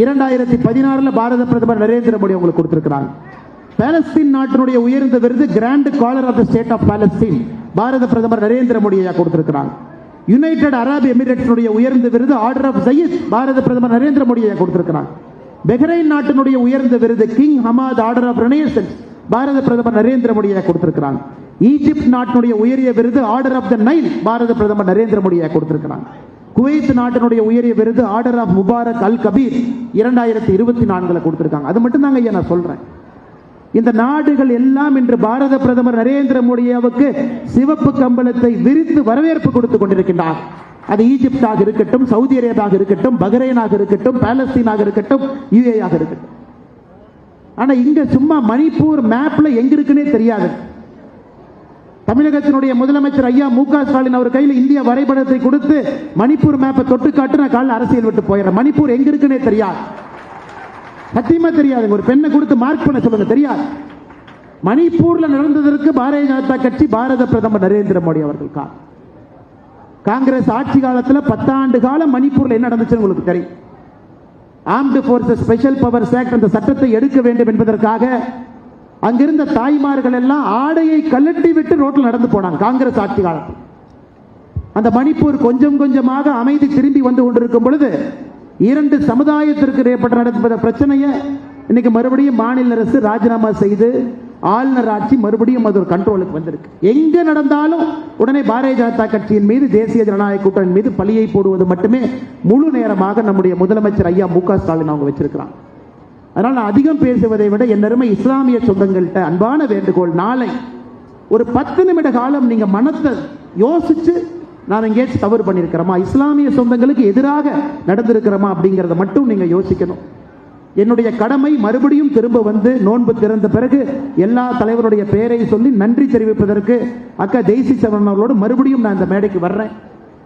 2016 பாரத பிரதமர் நரேந்திர மோடி அவங்களுக்கு கொடுத்திருக்கிறாங்க. பாலஸ்தீன் நாட்டினுடைய உயர்ந்த விருது grand collar of the state of Palestine பாரத பிரதமர் நரேந்திர மோடியை கொடுத்திருக்கிறாங்க. யுனைடெட் அரபு எமிரேட்ஸினுடைய உயர்ந்த விருது ஆர்டர் ஆஃப் ஜயீத் பாரத பிரதமர் நரேந்திர மோடியை கொடுத்திருக்கிறாங்க. பஹ்ரைன் நாட்டினுடைய உயர்ந்த விருது king Hamad order of renaissance பாரத பிரதமர் நரேந்திர மோடியை கொடுத்திருக்கிறாங்க. ஈஜிப்ட் நாட்டினுடைய உயரிய விருது ஆர்டர் ஆஃப் த நைல் பாரத பிரதமர் நரேந்திர மோடியை கொடுத்திருக்கிறாங்க. குவைத் நாட்டினுடைய உயரிய விருது order of Mubarak Al Kabir 2024 கொடுத்திருக்காங்க. அது மட்டும் தாங்க ஐயா நான் சொல்றேன். இந்த நாடுகள் எல்லாம் இன்று பாரத பிரதமர் நரேந்திர மோடியாவுக்கு சிவப்பு கம்பளத்தை விரித்து வரவேற்பு கொடுத்துக் கொண்டிருக்கின்றார். அது ஈஜிப்டாக இருக்கட்டும், சவுதி அரேபியாக இருக்கட்டும், பஹ்ரைனாக இருக்கட்டும், பாலஸ்தீனாக இருக்கட்டும், யுஏஆக இருக்கட்டும். ஆனா இங்க சும்மா மணிப்பூர் மேப்ல எங்க இருக்குன்னே தெரியாது. தமிழகத்தினுடைய முதலமைச்சர் ஐயா மு.க. ஸ்டாலின் அவர் கையில் இந்திய வரைபடத்தை கொடுத்து மணிப்பூர் மேப்பை தொட்டு காட்டு, நான் காலையில் அரசியல் விட்டு போயிடுறேன். மணிப்பூர் எங்க இருக்குன்னே தெரியாது, சத்தியமா தெரியாது. ஒரு பெண்ணை கொடுத்து மார்க் பண்ண சொல்லுங்க, தெரியாது. மணிப்பூர்ல நடந்ததற்கு பாரதிய ஜனதா கட்சி, பாரத பிரதமர் நரேந்திர மோடி அவர்கள் காங்கிரஸ் ஆட்சி காலத்தில் 10 ஆண்டு காலம் மணிப்பூர்ல என்ன நடந்துச்சுன்னு உங்களுக்கு தெரியும். Armed forces special powers act அந்த சட்டத்தை எடுக்க வேண்டும் என்பதற்காக அங்கிருந்த தாய்மார்கள் எல்லாம் ஆடையை கலட்டி விட்டு ரோட்டில் நடந்து போனாங்க காங்கிரஸ் ஆட்சி காலத்தில். அந்த மணிப்பூர் கொஞ்சம் கொஞ்சமாக அமைதி திரும்பி வந்து கொண்டிருக்கும் பொழுது 2 சமுதாயத்திற்கு ஏற்பட்ட நடந்த பிரச்சனையை இன்னைக்கு மறுபடியும் மாநில அரசு ராஜினாமா செய்து ஆளுநர் ஆட்சி மறுபடியும் அது ஒரு கண்ட்ரோலுக்கு வந்திருக்கு. எங்க நடந்தாலும் உடனே பாரதிய ஜனதா கட்சியின் மீது, தேசிய ஜனநாயக கூட்டணி மீது பழியை போடுவது மட்டுமே முழு நேரமாக நம்முடைய முதலமைச்சர் ஐயா மு.க. ஸ்டாலின் அவங்க வச்சிருக்கிறாங்க. அதனால் நான் அதிகம் பேசுவதை விட என் அருமை இஸ்லாமிய சொந்தங்கள்கிட்ட அன்பான வேண்டுகோள், நாளை ஒரு 10 நிமிட காலம் நீங்க மனத்தை யோசிச்சு நான் எங்கேயாச்சும் தவறு பண்ணியிருக்கிறோமா, இஸ்லாமிய சொந்தங்களுக்கு எதிராக நடந்திருக்கிறோமா அப்படிங்கிறத மட்டும் நீங்க யோசிக்கணும். என்னுடைய கடமை மறுபடியும் திரும்ப வந்து நோன்பு திறந்த பிறகு எல்லா தலைவருடைய பெயரை சொல்லி நன்றி தெரிவிப்பதற்கு அக்கா ஜெய்சி சவரன் அவர்களோடு மறுபடியும் நான் இந்த மேடைக்கு வர்றேன்.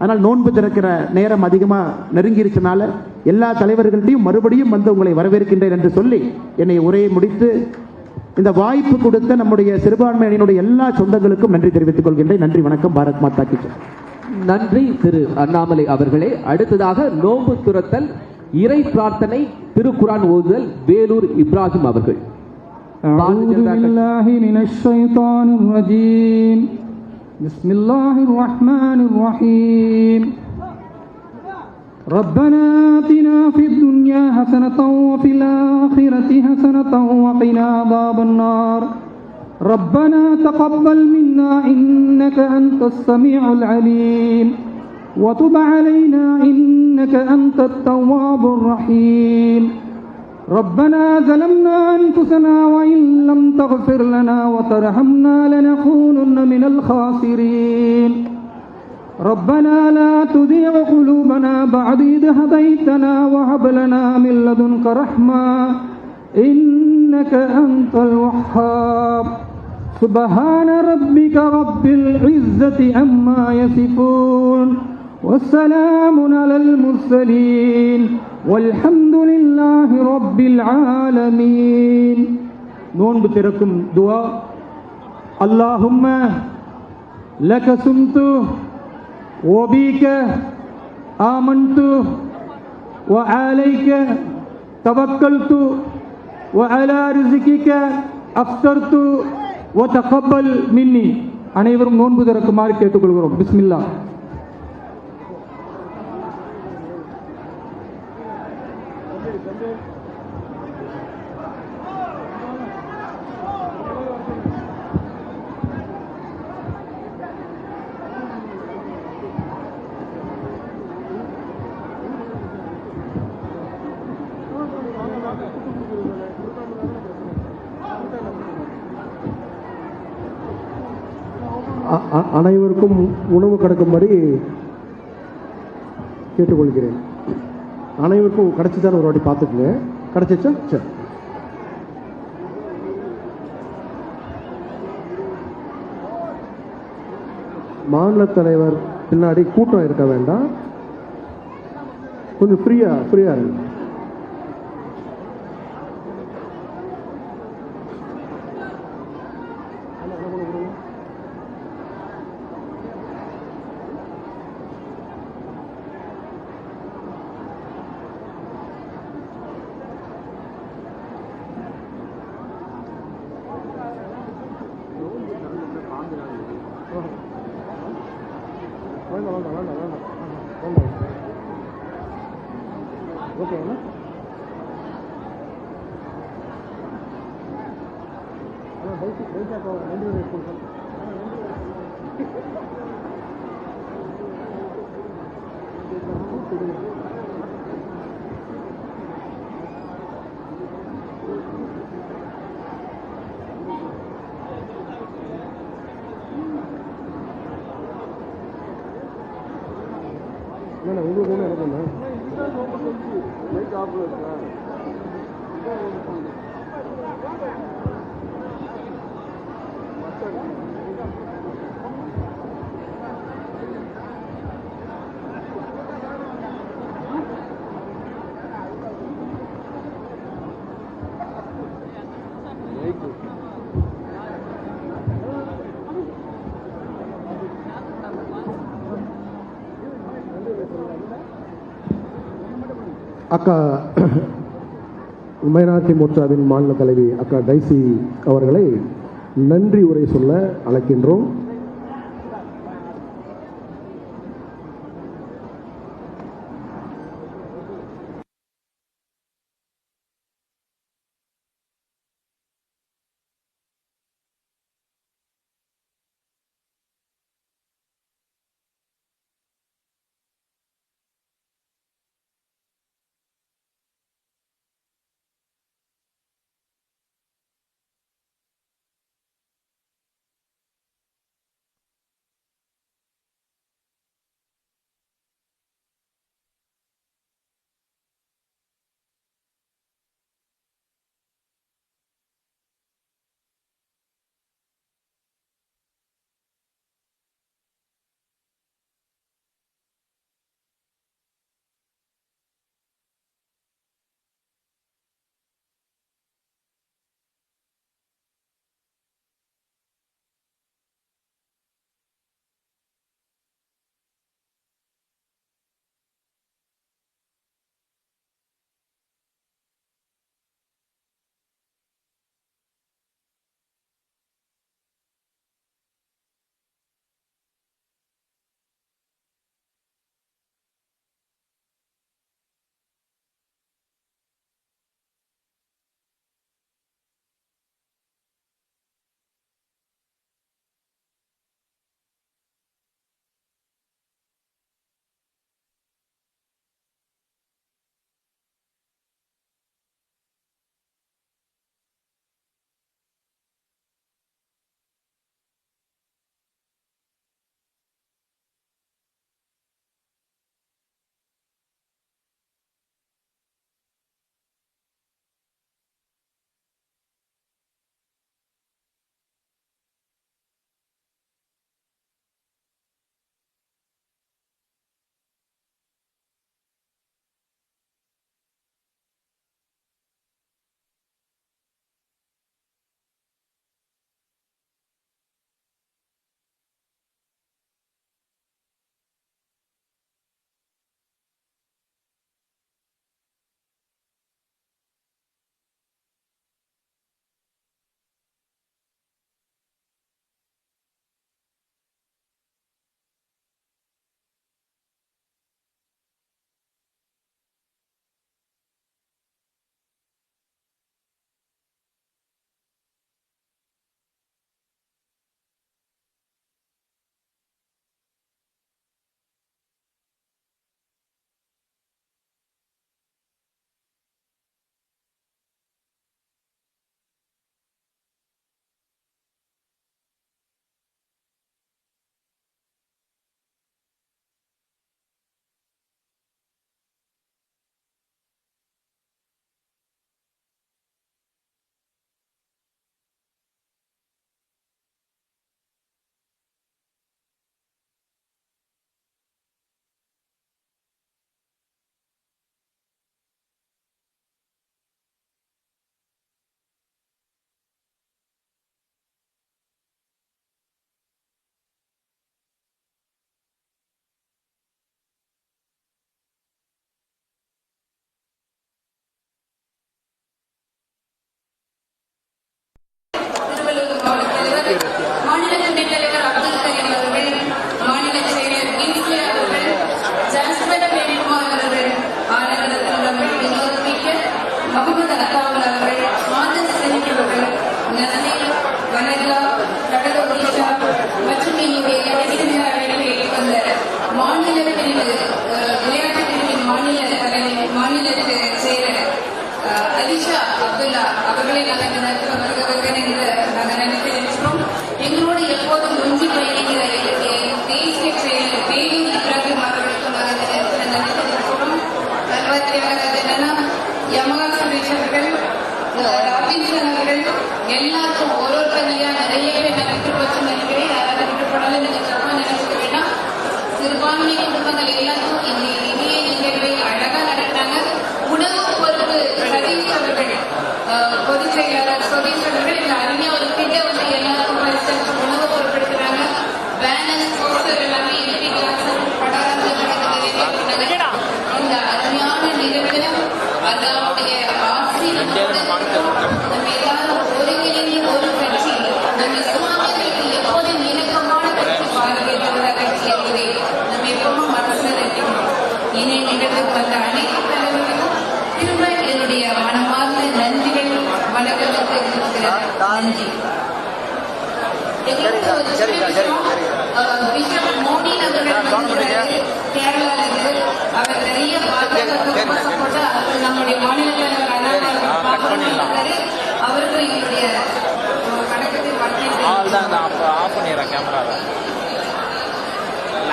ஆனால் நோன்பு திறக்கிற நேரம் அதிகமாக நெருங்கிருச்சனால எல்லா தலைவர்களையும் மறுபடியும் வந்து உங்களை வரவேற்கின்றேன் என்று சொல்லி என்னை உரையை முடித்து இந்த வாய்ப்பு கொடுத்த நம்முடைய சிறுபான்மை அணியினுடைய எல்லா சொந்தங்களுக்கும் நன்றி தெரிவித்துக் கொள்கின்றேன். நன்றி, வணக்கம். பாரத் மாதா கி ஜெய். நன்றி திரு அண்ணாமலை அவர்களே. அடுத்ததாக நோன்பு துறத்தல், இறை பிரார்த்தனை, திருக்குரான் ஓதுதல் வேலூர் இப்ராஹிம் அவர்கள். بسم الله الرحمن الرحيم. ربنا آتنا في الدنيا حسنة وفي الآخرة حسنة وقنا عذاب النار. ربنا تقبل منا إنك أنت السميع العليم وتب علينا إنك أنت التواب الرحيم. ربنا ظلمنا أنفسنا وإن لم تغفر لنا وترحمنا لنكونن من الخاسرين. ربنا لا تزغ قلوبنا بعد إذ هديتنا وهب لنا من لدنك رحمة إنك أنت الوهاب. سبحان ربك رب العزة عما يصفون والسلام على المرسلين والحمد لله رب العالمين. நோன்பு திறக்கும் துஆ. اللهم لك صمت وبك آمنت وعليك توكلت وعلى رزقك أفطرت وتقبل مني. அனைவரும் நோன்பு திறக்குமாறு கேட்டுக்கொள்கிறோம். பிஸ்மில்லா. அனைவருக்கும் உணவு கிடைக்கும்படி கேட்டுக்கொள்கிறேன். அனைவருக்கும் கிடைச்சிதான் ஒரு வாட்டி பார்த்துக்குங்க. கிடைச்சிச்சா? சரி. மாநில தலைவர் பின்னாடி கூட்டம் இருக்க வேண்டாம், கொஞ்சம் ஃப்ரீயா இருக்கு. ஓகேங்களா? உங்களுக்கு ஒன்றும் எனக்கு ஒன்று அக்கா மைனாரிட்டி மோர்ச்சாவின் மாநில தலைவி அக்கா டைசி அவர்களை நன்றி உரை சொல்ல அழைக்கின்றோம்.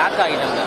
லாக் ஆகிட்டோங்க.